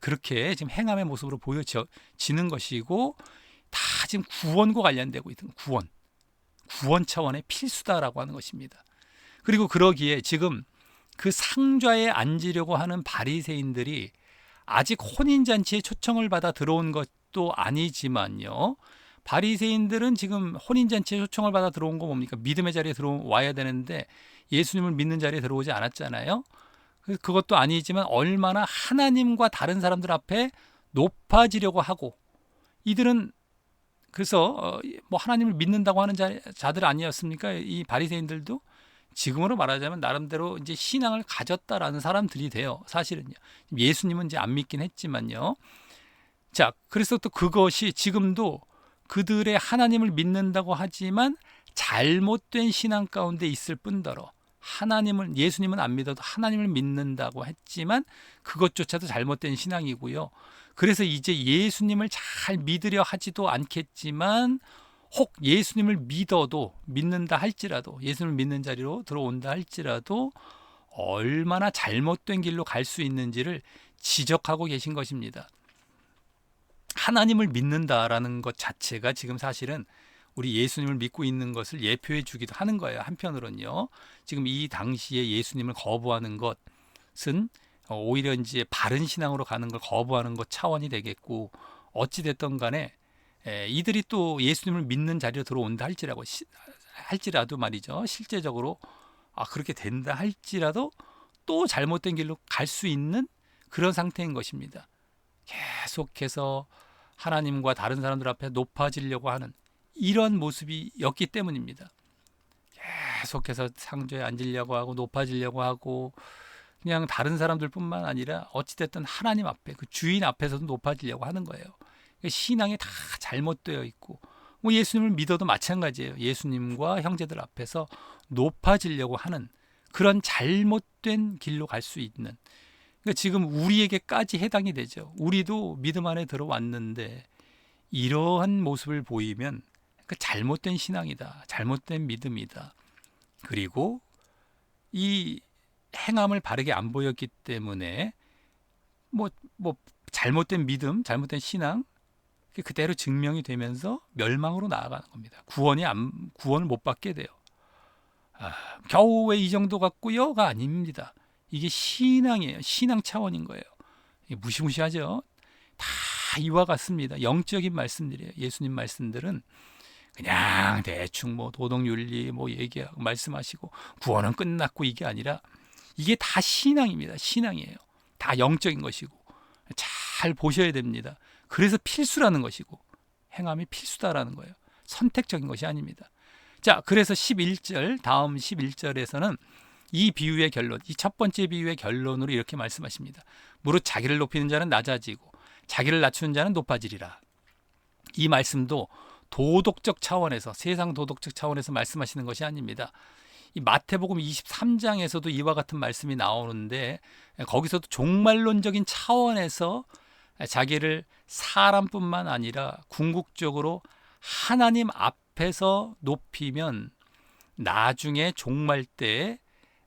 그렇게 지금 행함의 모습으로 보여지는 것이고, 다 지금 구원과 관련되고 있는 구원 차원의 필수다라고 하는 것입니다. 그리고 그러기에 지금 그 상좌에 앉으려고 하는 바리새인들이 아직 혼인잔치에 초청을 받아 들어온 것도 아니지만요, 바리새인들은 지금 혼인잔치에 초청을 받아 들어온 거 뭡니까? 믿음의 자리에 들어와야 되는데 예수님을 믿는 자리에 들어오지 않았잖아요. 그것도 아니지만 얼마나 하나님과 다른 사람들 앞에 높아지려고 하고, 이들은 그래서 뭐 하나님을 믿는다고 하는 자들 아니었습니까? 이 바리새인들도 지금으로 말하자면 나름대로 이제 신앙을 가졌다라는 사람들이 돼요. 사실은요. 예수님은 이제 안 믿긴 했지만요. 자, 그래서 또 그것이 지금도 그들의 하나님을 믿는다고 하지만 잘못된 신앙 가운데 있을 뿐더러, 예수님은 안 믿어도 하나님을 믿는다고 했지만 그것조차도 잘못된 신앙이고요. 그래서 이제 예수님을 잘 믿으려 하지도 않겠지만, 혹 예수님을 믿는다 할지라도, 예수님을 믿는 자리로 들어온다 할지라도 얼마나 잘못된 길로 갈 수 있는지를 지적하고 계신 것입니다. 하나님을 믿는다라는 것 자체가 지금 사실은 우리 예수님을 믿고 있는 것을 예표해 주기도 하는 거예요. 한편으로는요, 지금 이 당시에 예수님을 거부하는 것은 오히려 이제 바른 신앙으로 가는 걸 거부하는 것 차원이 되겠고, 어찌 됐든 간에 이들이 또 예수님을 믿는 자리로 들어온다 할지라도 말이죠. 실제적으로 그렇게 된다 할지라도 또 잘못된 길로 갈 수 있는 그런 상태인 것입니다. 계속해서 하나님과 다른 사람들 앞에 높아지려고 하는 이런 모습이었기 때문입니다. 계속해서 상좌에 앉으려고 하고 높아지려고 하고, 그냥 다른 사람들뿐만 아니라 어찌됐든 하나님 앞에, 그 주인 앞에서도 높아지려고 하는 거예요. 신앙이 다 잘못되어 있고, 뭐 예수님을 믿어도 마찬가지예요. 예수님과 형제들 앞에서 높아지려고 하는 그런 잘못된 길로 갈 수 있는, 그러니까 지금 우리에게까지 해당이 되죠. 우리도 믿음 안에 들어왔는데 이러한 모습을 보이면 그 잘못된 신앙이다, 잘못된 믿음이다. 그리고 이 행함을 바르게 안 보였기 때문에 뭐 잘못된 믿음, 잘못된 신앙, 그대로 증명이 되면서 멸망으로 나아가는 겁니다. 구원을 못 받게 돼요. 겨우 왜 이 정도 갖고요가 아닙니다. 이게 신앙이에요. 신앙 차원인 거예요. 무시무시하죠. 다 이와 같습니다. 영적인 말씀들이에요. 예수님 말씀들은 그냥 대충 뭐 도덕윤리 뭐 얘기하고 말씀하시고 구원은 끝났고, 이게 아니라 이게 다 신앙입니다. 신앙이에요. 다 영적인 것이고 잘 보셔야 됩니다. 그래서 필수라는 것이고, 행함이 필수다라는 거예요. 선택적인 것이 아닙니다. 자, 그래서 11절, 다음 11절에서는 이 비유의 결론, 이 첫 번째 비유의 결론으로 이렇게 말씀하십니다. 무릇 자기를 높이는 자는 낮아지고 자기를 낮추는 자는 높아지리라. 이 말씀도 도덕적 차원에서, 세상 도덕적 차원에서 말씀하시는 것이 아닙니다. 이 마태복음 23장에서도 이와 같은 말씀이 나오는데 거기서도 종말론적인 차원에서 자기를 사람뿐만 아니라 궁극적으로 하나님 앞에서 높이면 나중에 종말 때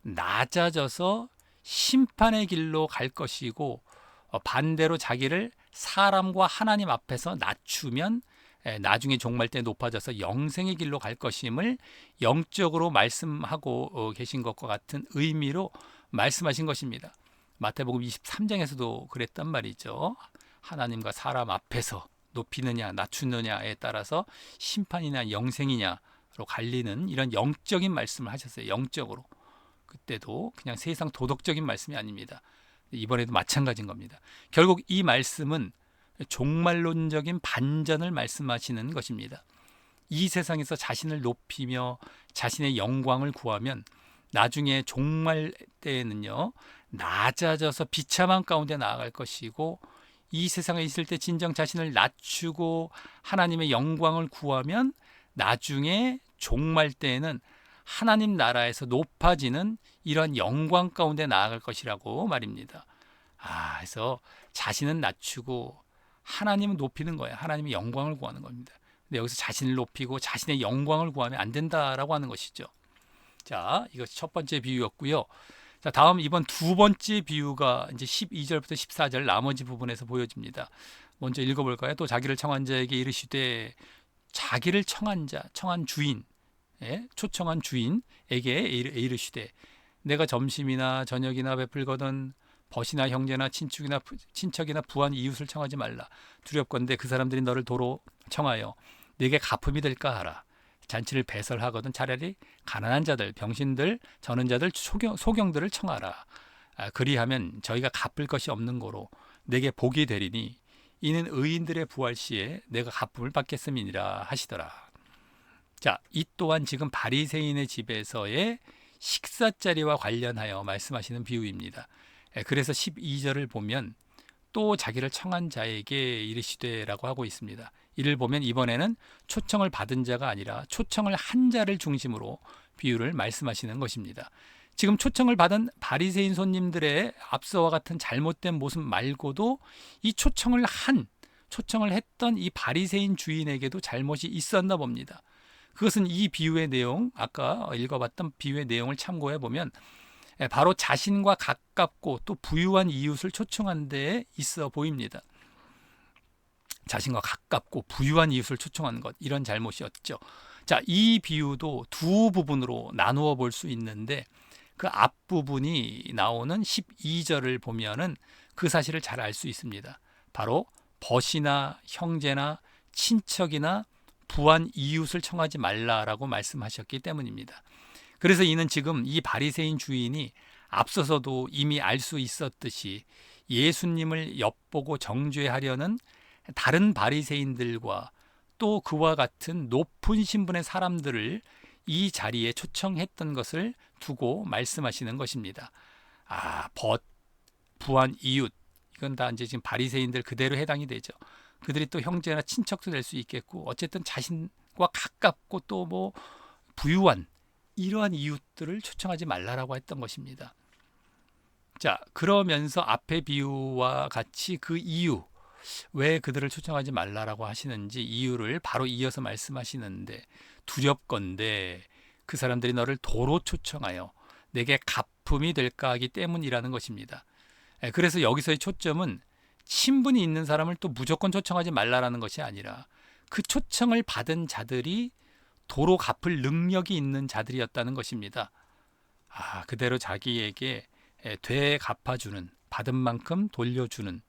낮아져서 심판의 길로 갈 것이고, 반대로 자기를 사람과 하나님 앞에서 낮추면 나중에 종말 때 높아져서 영생의 길로 갈 것임을 영적으로 말씀하고 계신 것과 같은 의미로 말씀하신 것입니다. 마태복음 23장에서도 그랬단 말이죠. 하나님과 사람 앞에서 높이느냐 낮추느냐에 따라서 심판이냐 영생이냐로 갈리는 이런 영적인 말씀을 하셨어요. 영적으로. 그때도 그냥 세상 도덕적인 말씀이 아닙니다. 이번에도 마찬가지인 겁니다. 결국 이 말씀은 종말론적인 반전을 말씀하시는 것입니다. 이 세상에서 자신을 높이며 자신의 영광을 구하면 나중에 종말 때에는요, 낮아져서 비참한 가운데 나아갈 것이고, 이 세상에 있을 때 진정 자신을 낮추고 하나님의 영광을 구하면 나중에 종말 때에는 하나님 나라에서 높아지는 이런 영광 가운데 나아갈 것이라고 말입니다. 그래서 자신은 낮추고 하나님은 높이는 거예요. 하나님의 영광을 구하는 겁니다. 근데 여기서 자신을 높이고 자신의 영광을 구하면 안 된다라고 하는 것이죠. 자, 이것이 첫 번째 비유였고요. 자, 다음 이번 두 번째 비유가 이제 12절부터 14절 나머지 부분에서 보여집니다. 먼저 읽어볼까요? 또 자기를 청한 자에게 이르시되, 자기를 청한 자, 청한 주인, 초청한 주인에게 이르시되, 내가 점심이나 저녁이나 베풀거든 벗이나 형제나 친척이나 부한 이웃을 청하지 말라. 두렵건대 그 사람들이 너를 도로 청하여 내게 가품이 될까 하라. 잔치를 배설하거든 차라리 가난한 자들, 병신들, 저는 자들, 소경들을 청하라. 그리하면 저희가 갚을 것이 없는 고로 내게 복이 되리니 이는 의인들의 부활 시에 내가 가품을 받겠음이니라 하시더라. 자, 이 또한 지금 바리새인의 집에서의 식사 자리와 관련하여 말씀하시는 비유입니다. 그래서 12절을 보면 또 자기를 청한 자에게 이르시되라고 하고 있습니다. 이를 보면 이번에는 초청을 받은 자가 아니라 초청을 한 자를 중심으로 비유를 말씀하시는 것입니다. 지금 초청을 받은 바리새인 손님들의 앞서와 같은 잘못된 모습 말고도 이 초청을 했던 이 바리새인 주인에게도 잘못이 있었나 봅니다. 그것은 이 비유의 내용, 아까 읽어봤던 비유의 내용을 참고해 보면 바로 자신과 가깝고 또 부유한 이웃을 초청한 데에 있어 보입니다. 자신과 가깝고 부유한 이웃을 초청하는 것, 이런 잘못이었죠. 자, 이 비유도 두 부분으로 나누어 볼 수 있는데 그 앞부분이 나오는 12절을 보면은 그 사실을 잘 알 수 있습니다. 바로 벗이나 형제나 친척이나 부한 이웃을 청하지 말라라고 말씀하셨기 때문입니다. 그래서 이는 지금 이 바리새인 주인이 앞서서도 이미 알 수 있었듯이 예수님을 엿보고 정죄하려는 다른 바리새인들과 또 그와 같은 높은 신분의 사람들을 이 자리에 초청했던 것을 두고 말씀하시는 것입니다. 벗, 부한 이웃, 이건 다 이제 지금 바리새인들 그대로 해당이 되죠. 그들이 또 형제나 친척도 될 수 있겠고, 어쨌든 자신과 가깝고 또 뭐 부유한 이러한 이웃들을 초청하지 말라라고 했던 것입니다. 자, 그러면서 앞의 비유와 같이 그 이유, 왜 그들을 초청하지 말라라고 하시는지 이유를 바로 이어서 말씀하시는데, 두렵건대 그 사람들이 너를 도로 초청하여 내게 가품이 될까 하기 때문이라는 것입니다. 그래서 여기서의 초점은 친분이 있는 사람을 또 무조건 초청하지 말라라는 것이 아니라 그 초청을 받은 자들이 도로 갚을 능력이 있는 자들이었다는 것입니다. 그대로 자기에게 되갚아주는, 받은 만큼 돌려주는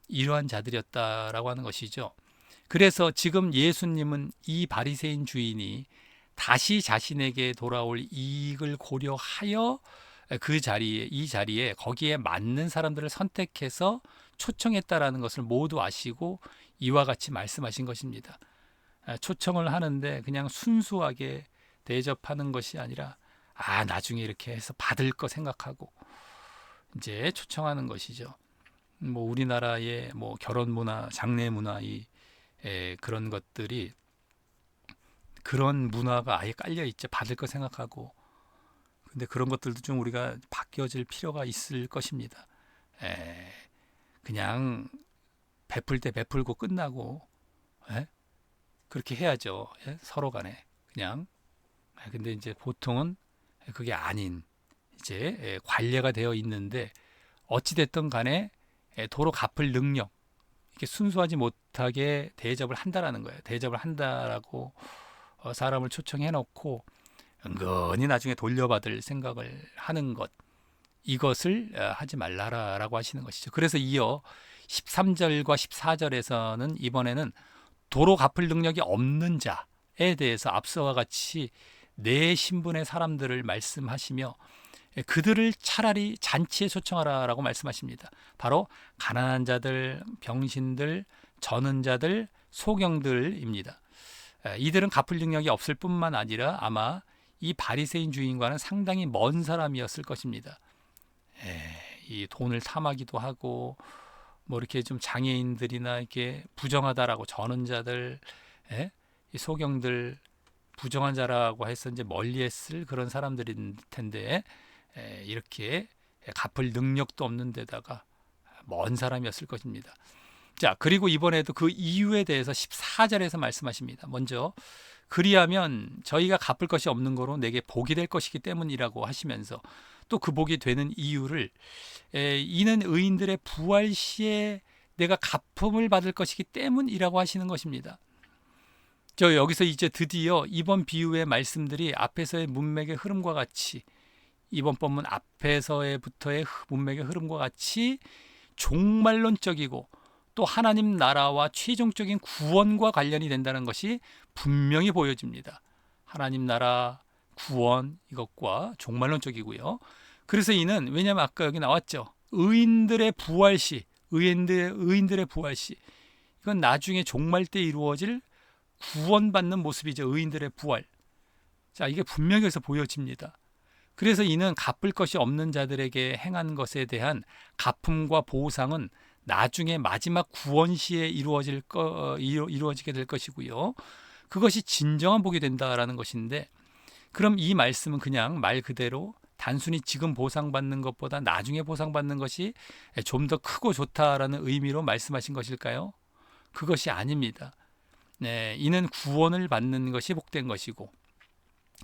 이러한 자들이었다라고 하는 것이죠. 그래서 지금 예수님은 이 바리새인 주인이 다시 자신에게 돌아올 이익을 고려하여 이 자리에 거기에 맞는 사람들을 선택해서 초청했다라는 것을 모두 아시고 이와 같이 말씀하신 것입니다. 초청을 하는데 그냥 순수하게 대접하는 것이 아니라 나중에 이렇게 해서 받을 거 생각하고 이제 초청하는 것이죠. 뭐 우리나라의 뭐 결혼 문화, 장례 문화 그런 것들이 그런 문화가 아예 깔려 있죠. 받을 거 생각하고. 근데 그런 것들도 좀 우리가 바뀌어질 필요가 있을 것입니다. 에, 그냥 베풀 때 베풀고 끝나고, 에? 그렇게 해야죠. 예? 서로 간에 그냥. 근데 이제 보통은 그게 아닌 이제 관례가 되어 있는데, 어찌 됐든 간에 도로 갚을 능력, 이렇게 순수하지 못하게 대접을 한다라는 거예요. 대접을 한다라고 사람을 초청해 놓고 은근히 나중에 돌려받을 생각을 하는 것, 이것을 하지 말라라고 하시는 것이죠. 그래서 이어 13절과 14절에서는 이번에는 도로 갚을 능력이 없는 자에 대해서 앞서와 같이 네 신분의 사람들을 말씀하시며, 그들을 차라리 잔치에 초청하라라고 말씀하십니다. 바로 가난한 자들, 병신들, 저는 자들, 소경들입니다. 이들은 갚을 능력이 없을 뿐만 아니라 아마 이 바리새인 주인과는 상당히 먼 사람이었을 것입니다. 이 돈을 탐하기도 하고, 뭐 이렇게 좀 장애인들이나 이렇게 부정하다라고 저는 자들, 이 소경들, 부정한 자라고 해서 이제 멀리했을 그런 사람들일 텐데, 이렇게 갚을 능력도 없는 데다가 먼 사람이었을 것입니다. 자, 그리고 이번에도 그 이유에 대해서 14절에서 말씀하십니다. 먼저 그리하면 저희가 갚을 것이 없는 거로 내게 복이 될 것이기 때문이라고 하시면서, 또 그 복이 되는 이유를 이는 의인들의 부활 시에 내가 갚음을 받을 것이기 때문이라고 하시는 것입니다. 저 여기서 이제 드디어 이번 비유의 말씀들이 앞에서의 문맥의 흐름과 같이, 이번 본문 앞에서부터의 문맥의 흐름과 같이 종말론적이고 또 하나님 나라와 최종적인 구원과 관련이 된다는 것이 분명히 보여집니다. 하나님 나라, 구원, 이것과 종말론적이고요. 그래서 이는, 왜냐하면 아까 여기 나왔죠. 의인들의 부활시, 의인들의 부활시, 이건 나중에 종말 때 이루어질 구원받는 모습이죠. 의인들의 부활. 자, 이게 분명히 여기서 보여집니다. 그래서 이는 갚을 것이 없는 자들에게 행한 것에 대한 갚음과 보상은 나중에 마지막 구원 시에 이루어지게 될 것이고요. 그것이 진정한 복이 된다라는 것인데, 그럼 이 말씀은 그냥 말 그대로 단순히 지금 보상받는 것보다 나중에 보상받는 것이 좀 더 크고 좋다라는 의미로 말씀하신 것일까요? 그것이 아닙니다. 네, 이는 구원을 받는 것이 복된 것이고,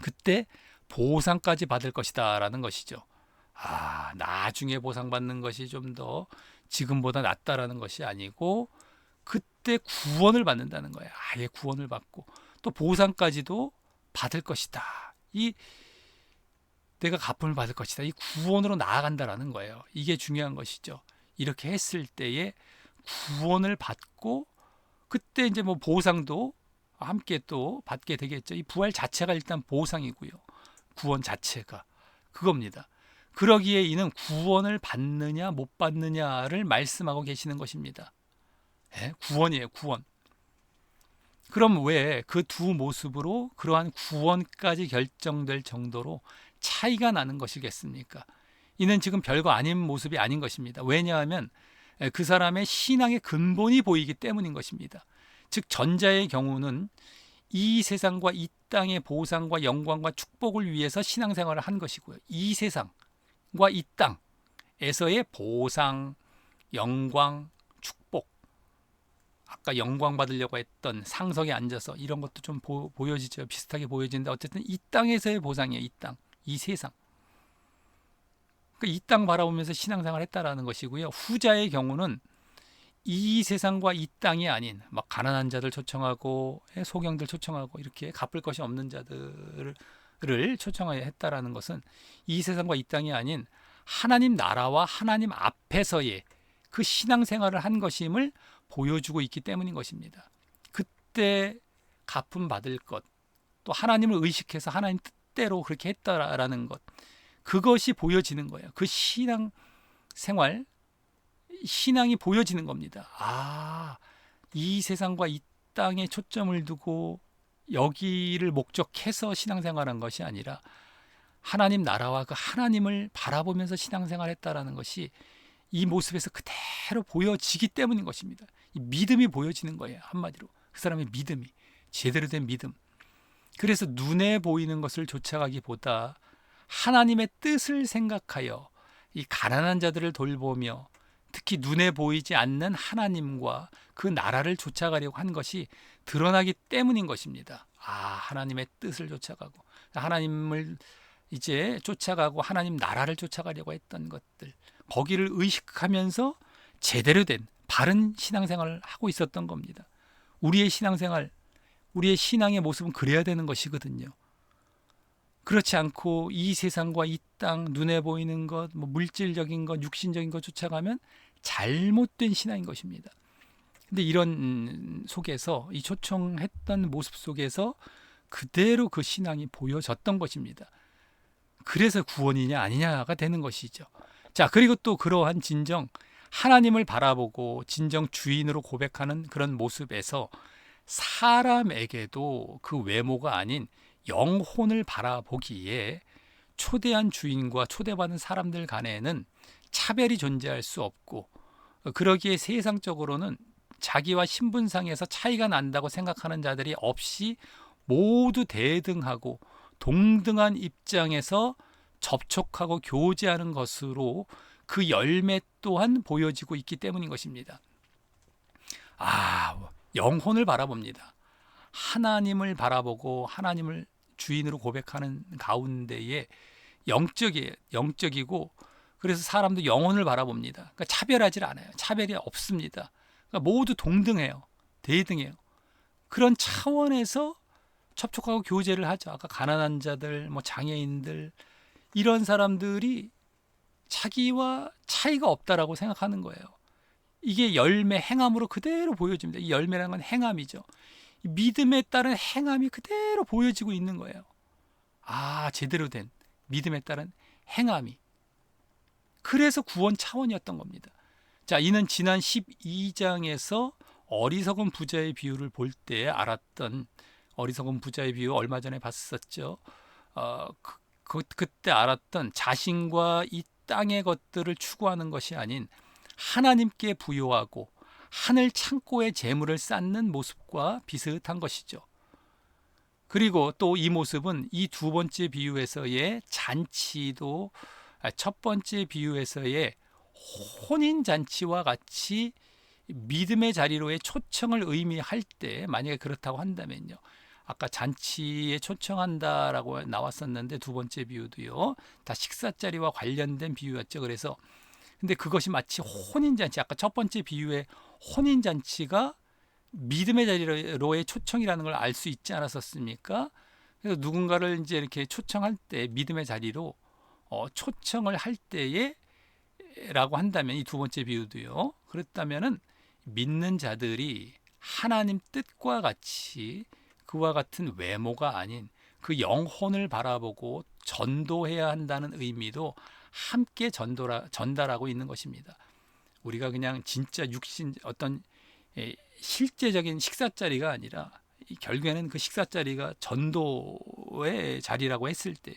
그때 보상까지 받을 것이다라는 것이죠. 나중에 보상받는 것이 좀 더 지금보다 낫다라는 것이 아니고, 그때 구원을 받는다는 거예요. 아예 구원을 받고 또 보상까지도 받을 것이다. 이 내가 갚음을 받을 것이다. 이 구원으로 나아간다라는 거예요. 이게 중요한 것이죠. 이렇게 했을 때에 구원을 받고, 그때 이제 뭐 보상도 함께 또 받게 되겠죠. 이 부활 자체가 일단 보상이고요. 구원 자체가 그겁니다. 그러기에 이는 구원을 받느냐 못 받느냐를 말씀하고 계시는 것입니다. 구원이에요, 구원. 그럼 왜 그 두 모습으로 그러한 구원까지 결정될 정도로 차이가 나는 것이겠습니까? 이는 지금 별거 아닌 모습이 아닌 것입니다. 왜냐하면 그 사람의 신앙의 근본이 보이기 때문인 것입니다. 즉 전자의 경우는 이 세상과 이 땅의 보상과 영광과 축복을 위해서 신앙생활을 한 것이고요. 이 세상과 이 땅에서의 보상, 영광, 축복, 아까 영광 받으려고 했던 상석에 앉아서 이런 것도 좀 보여지죠. 비슷하게 보여지는데 어쨌든 이 땅에서의 보상이에요. 이 땅, 이 세상. 이 땅 바라보면서 신앙생활을 했다라는 것이고요. 후자의 경우는 이 세상과 이 땅이 아닌 막 가난한 자들 초청하고 소경들 초청하고 이렇게 갚을 것이 없는 자들을 초청하여 했다라는 것은 이 세상과 이 땅이 아닌 하나님 나라와 하나님 앞에서의 그 신앙생활을 한 것임을 보여주고 있기 때문인 것입니다. 그때 갚음 받을 것, 또 하나님을 의식해서 하나님 뜻대로 그렇게 했다라는 것, 그것이 보여지는 거예요. 그 신앙생활, 신앙이 보여지는 겁니다. 이 세상과 이 땅에 초점을 두고 여기를 목적해서 신앙생활한 것이 아니라 하나님 나라와 그 하나님을 바라보면서 신앙생활했다라는 것이 이 모습에서 그대로 보여지기 때문인 것입니다. 이 믿음이 보여지는 거예요. 한마디로 그 사람의 믿음이 제대로 된 믿음. 그래서 눈에 보이는 것을 쫓아가기보다 하나님의 뜻을 생각하여 이 가난한 자들을 돌보며 특히 눈에 보이지 않는 하나님과 그 나라를 쫓아가려고 한 것이 드러나기 때문인 것입니다. 하나님의 뜻을 쫓아가고 하나님을 이제 쫓아가고 하나님 나라를 쫓아가려고 했던 것들, 거기를 의식하면서 제대로 된 바른 신앙생활을 하고 있었던 겁니다. 우리의 신앙생활, 우리의 신앙의 모습은 그래야 되는 것이거든요. 그렇지 않고 이 세상과 이 땅, 눈에 보이는 것, 물질적인 것, 육신적인 것 쫓아가면 잘못된 신앙인 것입니다. 근데 이런 속에서, 이 초청했던 모습 속에서 그대로 그 신앙이 보여졌던 것입니다. 그래서 구원이냐 아니냐가 되는 것이죠. 자, 그리고 또 그러한 진정 하나님을 바라보고 진정 주인으로 고백하는 그런 모습에서 사람에게도 그 외모가 아닌 영혼을 바라보기에 초대한 주인과 초대받은 사람들 간에는 차별이 존재할 수 없고, 그러기에 세상적으로는 자기와 신분상에서 차이가 난다고 생각하는 자들이 없이 모두 대등하고 동등한 입장에서 접촉하고 교제하는 것으로 그 열매 또한 보여지고 있기 때문인 것입니다. 영혼을 바라봅니다. 하나님을 바라보고 하나님을 주인으로 고백하는 가운데에 영적이고, 그래서 사람도 영혼을 바라봅니다. 그러니까 차별하지 않아요. 차별이 없습니다. 그러니까 모두 동등해요. 대등해요. 그런 차원에서 접촉하고 교제를 하죠. 아까 가난한 자들, 장애인들, 이런 사람들이 자기와 차이가 없다라고 생각하는 거예요. 이게 열매, 행함으로 그대로 보여집니다. 이 열매라는 건 행함이죠. 믿음에 따른 행함이 그대로 보여지고 있는 거예요. 제대로 된 믿음에 따른 행함이. 그래서 구원 차원이었던 겁니다. 자, 이는 지난 12장에서 어리석은 부자의 비유를 볼 때 알았던, 어리석은 부자의 비유 얼마 전에 봤었죠. 그때 알았던 자신과 이 땅의 것들을 추구하는 것이 아닌 하나님께 부요하고 하늘 창고에 재물을 쌓는 모습과 비슷한 것이죠. 그리고 또 이 모습은 이 두 번째 비유에서의 잔치도 첫 번째 비유에서의 혼인잔치와 같이 믿음의 자리로의 초청을 의미할 때, 만약에 그렇다고 한다면요, 아까 잔치에 초청한다라고 나왔었는데 두 번째 비유도요, 다 식사 자리와 관련된 비유였죠. 그래서 근데 그것이 마치 혼인잔치, 아까 첫 번째 비유의 혼인잔치가 믿음의 자리로의 초청이라는 걸 알 수 있지 않았었습니까? 그래서 누군가를 이제 이렇게 초청할 때, 믿음의 자리로 초청을 할 때에 라고 한다면, 이 두 번째 비유도요, 그렇다면은 믿는 자들이 하나님 뜻과 같이 그와 같은 외모가 아닌 그 영혼을 바라보고 전도해야 한다는 의미도 함께 전달하고 있는 것입니다. 우리가 그냥 진짜 육신, 어떤 실제적인 식사 자리가 아니라 결국에는 그 식사 자리가 전도의 자리라고 했을 때,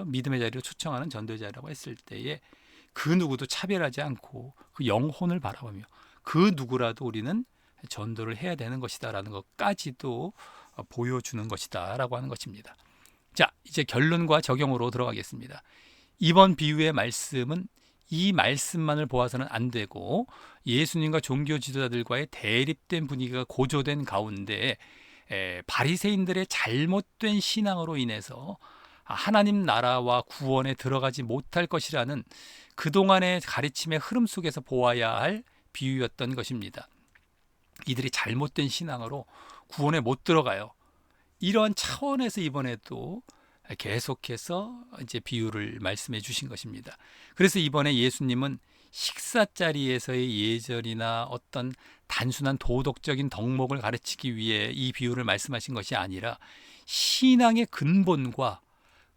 믿음의 자리로 초청하는 전도의 자리라고 했을 때에 그 누구도 차별하지 않고 그 영혼을 바라보며 그 누구라도 우리는 전도를 해야 되는 것이다라는 것까지도 보여주는 것이다라고 하는 것입니다. 자, 이제 결론과 적용으로 들어가겠습니다. 이번 비유의 말씀은 이 말씀만을 보아서는 안 되고 예수님과 종교 지도자들과의 대립된 분위기가 고조된 가운데 바리새인들의 잘못된 신앙으로 인해서 하나님 나라와 구원에 들어가지 못할 것이라는 그동안의 가르침의 흐름 속에서 보아야 할 비유였던 것입니다. 이들이 잘못된 신앙으로 구원에 못 들어가요. 이러한 차원에서 이번에도 계속해서 이제 비유를 말씀해 주신 것입니다. 그래서 이번에 예수님은 식사 자리에서의 예절이나 어떤 단순한 도덕적인 덕목을 가르치기 위해 이 비유를 말씀하신 것이 아니라 신앙의 근본과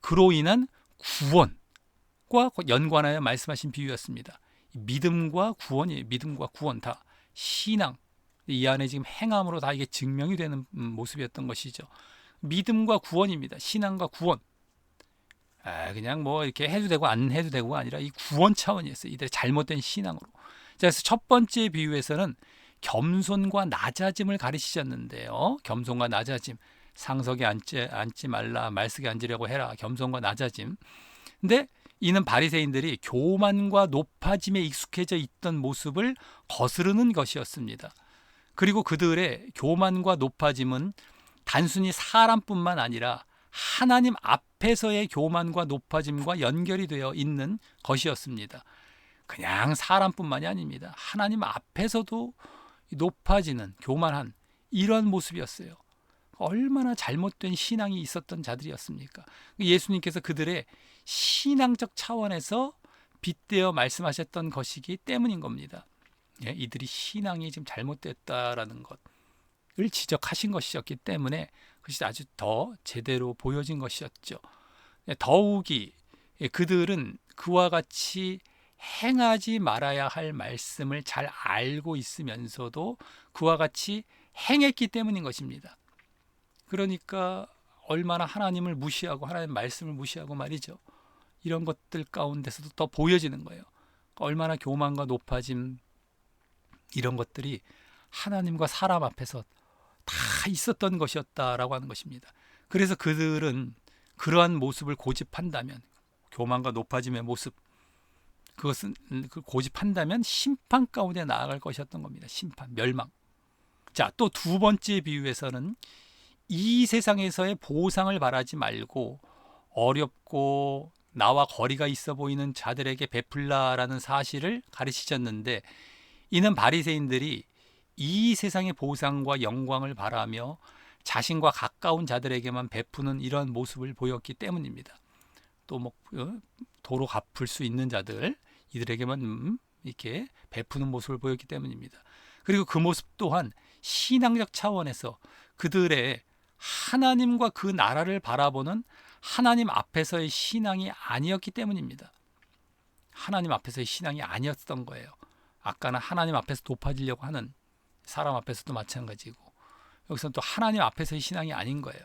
그로 인한 구원과 연관하여 말씀하신 비유였습니다. 믿음과 구원이에요. 믿음과 구원 다 신앙, 이 안에 지금 행함으로 다 이게 증명이 되는 모습이었던 것이죠. 믿음과 구원입니다. 신앙과 구원. 그냥 이렇게 해도 되고 안 해도 되고가 아니라 이 구원 차원이었어요. 이들의 잘못된 신앙으로. 그래서 첫 번째 비유에서는 겸손과 낮아짐을 가르치셨는데요. 겸손과 낮아짐. 상석에 앉지 말라, 말석에 앉으려고 해라, 겸손과 낮아짐. 근데 이는 바리새인들이 교만과 높아짐에 익숙해져 있던 모습을 거스르는 것이었습니다. 그리고 그들의 교만과 높아짐은 단순히 사람뿐만 아니라 하나님 앞에서의 교만과 높아짐과 연결이 되어 있는 것이었습니다. 그냥 사람뿐만이 아닙니다. 하나님 앞에서도 높아지는 교만한 이런 모습이었어요. 얼마나 잘못된 신앙이 있었던 자들이었습니까? 예수님께서 그들의 신앙적 차원에서 빗대어 말씀하셨던 것이기 때문인 겁니다. 이들이 신앙이 지금 잘못됐다라는 것을 지적하신 것이었기 때문에 그것이 아주 더 제대로 보여진 것이었죠. 더욱이 그들은 그와 같이 행하지 말아야 할 말씀을 잘 알고 있으면서도 그와 같이 행했기 때문인 것입니다. 그러니까 얼마나 하나님을 무시하고 하나님 말씀을 무시하고 말이죠. 이런 것들 가운데서도 더 보여지는 거예요. 얼마나 교만과 높아짐 이런 것들이 하나님과 사람 앞에서 다 있었던 것이었다라고 하는 것입니다. 그래서 그들은 그러한 모습을 고집한다면, 교만과 높아짐의 모습, 그것은 고집한다면 심판 가운데 나아갈 것이었던 겁니다. 심판, 멸망. 자, 또 두 번째 비유에서는 이 세상에서의 보상을 바라지 말고 어렵고 나와 거리가 있어 보이는 자들에게 베풀라라는 사실을 가르치셨는데, 이는 바리새인들이 이 세상의 보상과 영광을 바라며 자신과 가까운 자들에게만 베푸는 이런 모습을 보였기 때문입니다. 또 뭐 도로 갚을 수 있는 자들, 이들에게만 이렇게 베푸는 모습을 보였기 때문입니다. 그리고 그 모습 또한 신앙적 차원에서 그들의 하나님과 그 나라를 바라보는 하나님 앞에서의 신앙이 아니었기 때문입니다. 하나님 앞에서의 신앙이 아니었던 거예요. 아까는 하나님 앞에서 높아지려고 하는, 사람 앞에서도 마찬가지고, 여기서는 또 하나님 앞에서의 신앙이 아닌 거예요.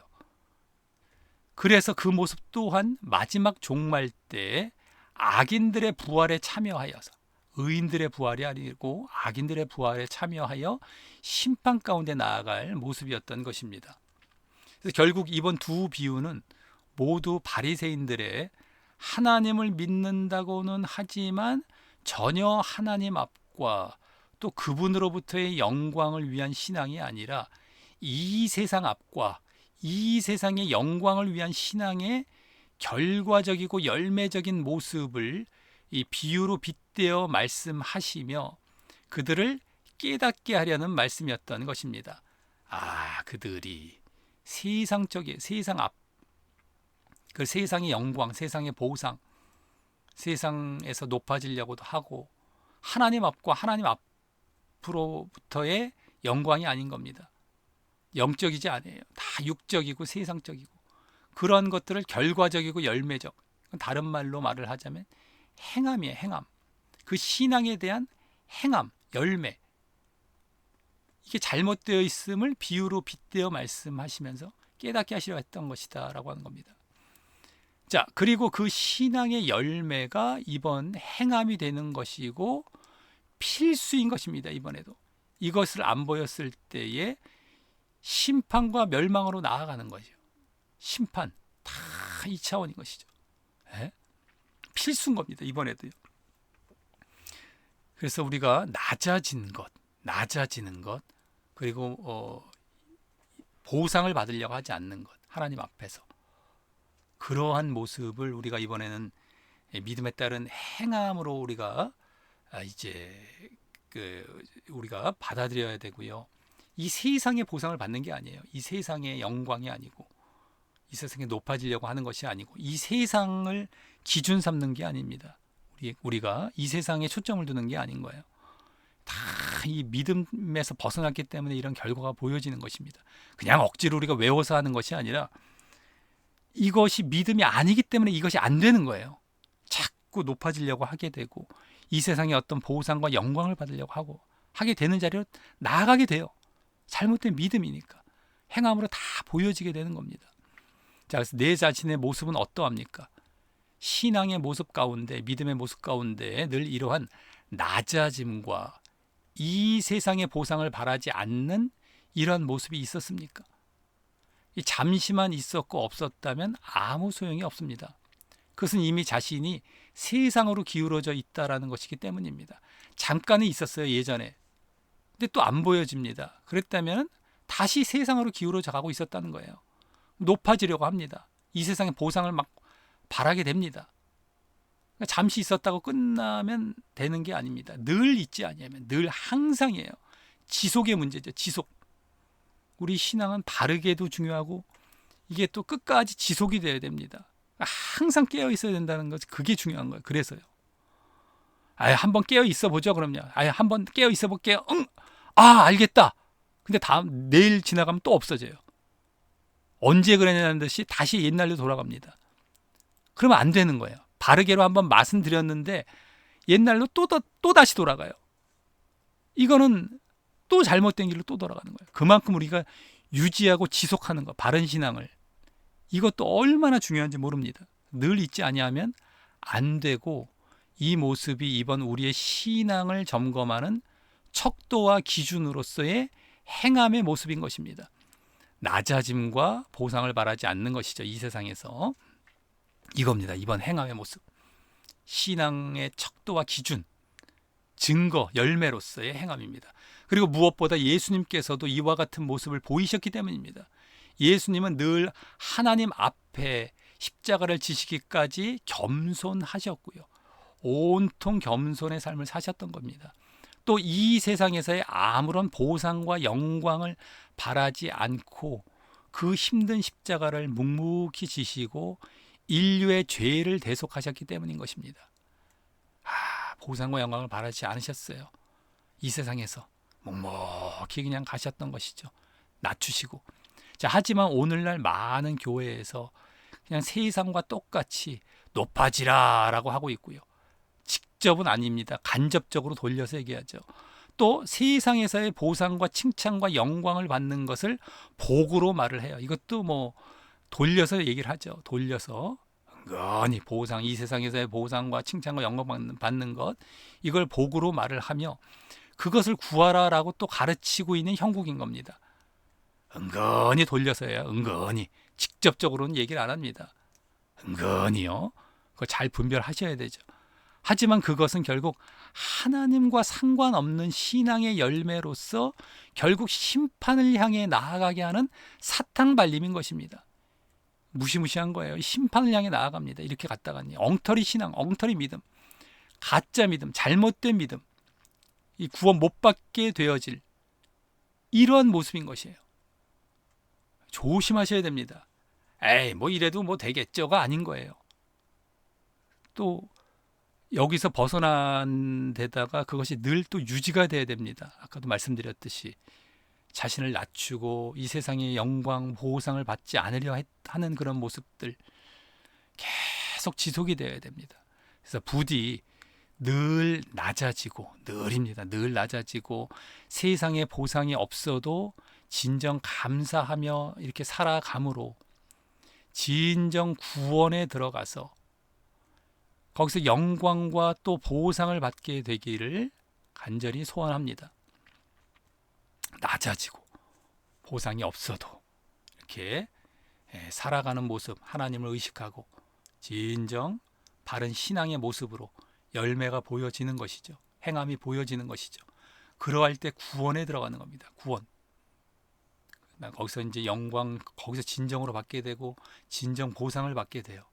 그래서 그 모습 또한 마지막 종말 때 악인들의 부활에 참여하여서, 의인들의 부활이 아니고 악인들의 부활에 참여하여 심판 가운데 나아갈 모습이었던 것입니다. 그래서 결국 이번 두 비유는 모두 바리새인들의 하나님을 믿는다고는 하지만 전혀 하나님 앞과 또 그분으로부터의 영광을 위한 신앙이 아니라 이 세상 앞과 이 세상의 영광을 위한 신앙의 결과적이고 열매적인 모습을 이 비유로 빗대어 말씀하시며 그들을 깨닫게 하려는 말씀이었던 것입니다. 그들이 세상 앞, 그 세상의 영광, 세상의 보상, 세상에서 높아지려고도 하고 하나님 앞과 하나님 앞으로부터의 영광이 아닌 겁니다. 영적이지 않아요. 다 육적이고 세상적이고, 그런 것들을 결과적이고 열매적, 다른 말로 말을 하자면 행함이에요. 행함. 그 신앙에 대한 행함, 열매, 이게 잘못되어 있음을 비유로 빗대어 말씀하시면서 깨닫게 하시려 했던 것이다 라고 하는 겁니다. 자, 그리고 그 신앙의 열매가 이번 행함이 되는 것이고 필수인 것입니다. 이번에도 이것을 안 보였을 때에 심판과 멸망으로 나아가는 거죠. 심판, 다 2차원인 것이죠. 필수인 겁니다. 이번에도요. 그래서 우리가 낮아지는 것, 그리고 보상을 받으려고 하지 않는 것, 하나님 앞에서 그러한 모습을 우리가 이번에는 믿음에 따른 행함으로 우리가 이제 우리가 받아들여야 되고요. 이 세상의 보상을 받는 게 아니에요. 이 세상의 영광이 아니고, 이 세상에 높아지려고 하는 것이 아니고, 이 세상을 기준 삼는 게 아닙니다. 우리가 이 세상에 초점을 두는 게 아닌 거예요. 다 이 믿음에서 벗어났기 때문에 이런 결과가 보여지는 것입니다. 그냥 억지로 우리가 외워서 하는 것이 아니라 이것이 믿음이 아니기 때문에 이것이 안 되는 거예요. 자꾸 높아지려고 하게 되고 이 세상의 어떤 보상과 영광을 받으려고 하게 되는 자리로 나아가게 돼요. 잘못된 믿음이니까 행함으로 다 보여지게 되는 겁니다. 자, 그래서 내 자신의 모습은 어떠합니까? 신앙의 모습 가운데, 믿음의 모습 가운데 늘 이러한 낮아짐과 이 세상의 보상을 바라지 않는 이런 모습이 있었습니까? 이 잠시만 있었고 없었다면 아무 소용이 없습니다. 그것은 이미 자신이 세상으로 기울어져 있다라는 것이기 때문입니다. 잠깐은 있었어요, 예전에. 근데 또 안 보여집니다. 그랬다면 다시 세상으로 기울어져 가고 있었다는 거예요. 높아지려고 합니다. 이 세상의 보상을 막 바라게 됩니다. 그러니까 잠시 있었다고 끝나면 되는 게 아닙니다. 늘 있지 아니하면 늘 항상이에요. 지속의 문제죠. 지속. 우리 신앙은 바르게도 중요하고 이게 또 끝까지 지속이 되어야 됩니다. 항상 깨어 있어야 된다는 것, 그게 중요한 거예요. 그래서요. 아예 한번 깨어 있어 보죠. 그럼요. 아예 한번 깨어 있어 볼게요. 응. 아, 알겠다. 근데 다음 내일 지나가면 또 없어져요. 언제 그랬냐는 듯이 다시 옛날로 돌아갑니다. 그러면 안 되는 거예요. 바르게로 한번 맛은 들였는데 옛날로 또 다시 돌아가요. 이거는 또 잘못된 길로 또 돌아가는 거예요. 그만큼 우리가 유지하고 지속하는 거, 바른 신앙을, 이것도 얼마나 중요한지 모릅니다. 늘 있지 아니하면 안 되고, 이 모습이 이번 우리의 신앙을 점검하는 척도와 기준으로서의 행함의 모습인 것입니다. 낮아짐과 보상을 바라지 않는 것이죠. 이 세상에서. 이겁니다. 이번 행함의 모습. 신앙의 척도와 기준, 증거, 열매로서의 행함입니다. 그리고 무엇보다 예수님께서도 이와 같은 모습을 보이셨기 때문입니다. 예수님은 늘 하나님 앞에 십자가를 지시기까지 겸손하셨고요. 온통 겸손의 삶을 사셨던 겁니다. 또 이 세상에서의 아무런 보상과 영광을 바라지 않고 그 힘든 십자가를 묵묵히 지시고 인류의 죄를 대속하셨기 때문인 것입니다. 보상과 영광을 바라지 않으셨어요. 이 세상에서 묵묵히 그냥 가셨던 것이죠. 낮추시고. 자, 하지만 오늘날 많은 교회에서 그냥 세상과 똑같이 높아지라라고 하고 있고요. 직접은 아닙니다. 간접적으로 돌려서 얘기하죠. 또 세상에서의 보상과 칭찬과 영광을 받는 것을 복으로 말을 해요. 이것도 뭐 돌려서 얘기를 하죠. 돌려서 은근히 보상, 이 세상에서의 보상과 칭찬과 영광 받는 것, 이걸 복으로 말을 하며 그것을 구하라라고 또 가르치고 있는 형국인 겁니다. 은근히 돌려서요. 은근히. 직접적으로는 얘기를 안 합니다. 은근히요. 그걸 잘 분별하셔야 되죠. 하지만 그것은 결국 하나님과 상관없는 신앙의 열매로서 결국 심판을 향해 나아가게 하는 사탕 발림인 것입니다. 무시무시한 거예요. 심판을 향해 나아갑니다. 이렇게 갔다가니 엉터리 신앙, 엉터리 믿음, 가짜 믿음, 잘못된 믿음, 이 구원 못 받게 되어질 이러한 모습인 것이에요. 조심하셔야 됩니다. 에이, 뭐 이래도 뭐 되겠죠가 아닌 거예요. 또 여기서 벗어난 데다가 그것이 늘 또 유지가 돼야 됩니다. 아까도 말씀드렸듯이 자신을 낮추고 이 세상의 영광, 보상을 받지 않으려 하는 그런 모습들 계속 지속이 되어야 됩니다. 그래서 부디 늘 낮아지고, 늘입니다. 늘 낮아지고 세상의 보상이 없어도 진정 감사하며 이렇게 살아감으로 진정 구원에 들어가서 거기서 영광과 또 보상을 받게 되기를 간절히 소원합니다. 낮아지고 보상이 없어도 이렇게 살아가는 모습, 하나님을 의식하고 진정 바른 신앙의 모습으로 열매가 보여지는 것이죠. 행함이 보여지는 것이죠. 그러할 때 구원에 들어가는 겁니다. 구원. 거기서 이제 영광, 거기서 진정으로 받게 되고 진정 보상을 받게 돼요.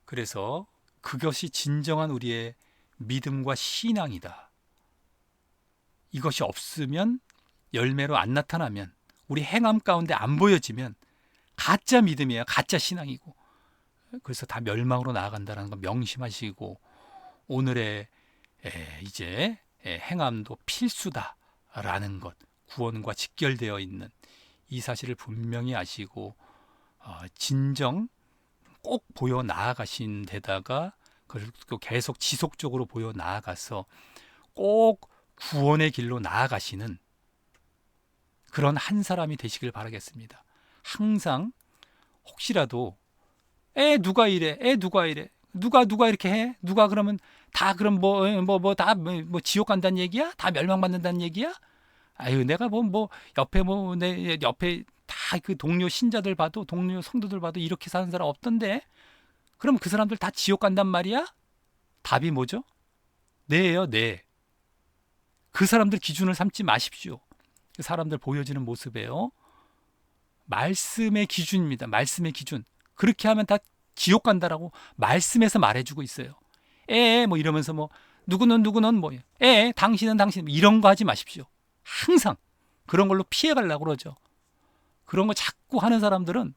그래서 그것이 진정한 우리의 믿음과 신앙이다. 이것이 없으면, 열매로 안 나타나면, 우리 행함 가운데 안 보여지면 가짜 믿음이에요. 가짜 신앙이고. 그래서 다 멸망으로 나아간다는 거 명심하시고, 오늘의 이제 행함도 필수다라는 것, 구원과 직결되어 있는 이 사실을 분명히 아시고 진정 꼭 보여 나아가신 데다가 그리고 계속 지속적으로 보여 나아가서 꼭 구원의 길로 나아가시는 그런 한 사람이 되시길 바라겠습니다. 항상 혹시라도 누가 이래, 누가 이래, 누가 이렇게 해, 누가 그러면 다 그럼 다 지옥 간다는 얘기야? 다 멸망받는다는 얘기야? 아유, 내가 뭐 옆에 내 옆에 다 그 동료 신자들 봐도 동료 성도들 봐도 이렇게 사는 사람 없던데? 그럼 그 사람들 다 지옥 간단 말이야? 답이 뭐죠? 네예요, 네. 그 사람들 기준을 삼지 마십시오. 그 사람들 보여지는 모습에요. 말씀의 기준입니다. 말씀의 기준. 그렇게 하면 다 지옥 간다라고 말씀에서 말해주고 있어요. 뭐 이러면서 뭐 누구는 뭐 당신은 당신 뭐 이런 거 하지 마십시오. 항상 그런 걸로 피해 가려고 그러죠. 그런 거 자꾸 하는 사람들은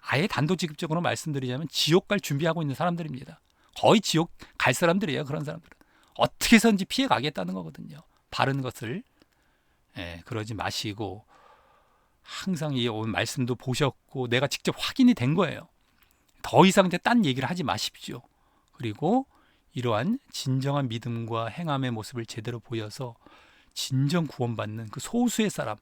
아예 단도직입적으로 말씀드리자면 지옥 갈 준비하고 있는 사람들입니다. 거의 지옥 갈 사람들이에요. 그런 사람들은. 어떻게 해서든지 피해 가겠다는 거거든요. 바른 것을. 그러지 마시고 항상 이 오늘 말씀도 보셨고 내가 직접 확인이 된 거예요. 더 이상 이제 딴 얘기를 하지 마십시오. 그리고 이러한 진정한 믿음과 행함의 모습을 제대로 보여서 진정 구원받는 그 소수의 사람,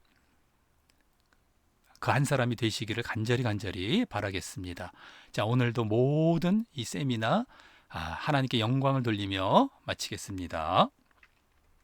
그 한 사람이 되시기를 간절히 바라겠습니다. 자, 오늘도 모든 이 세미나 하나님께 영광을 돌리며 마치겠습니다.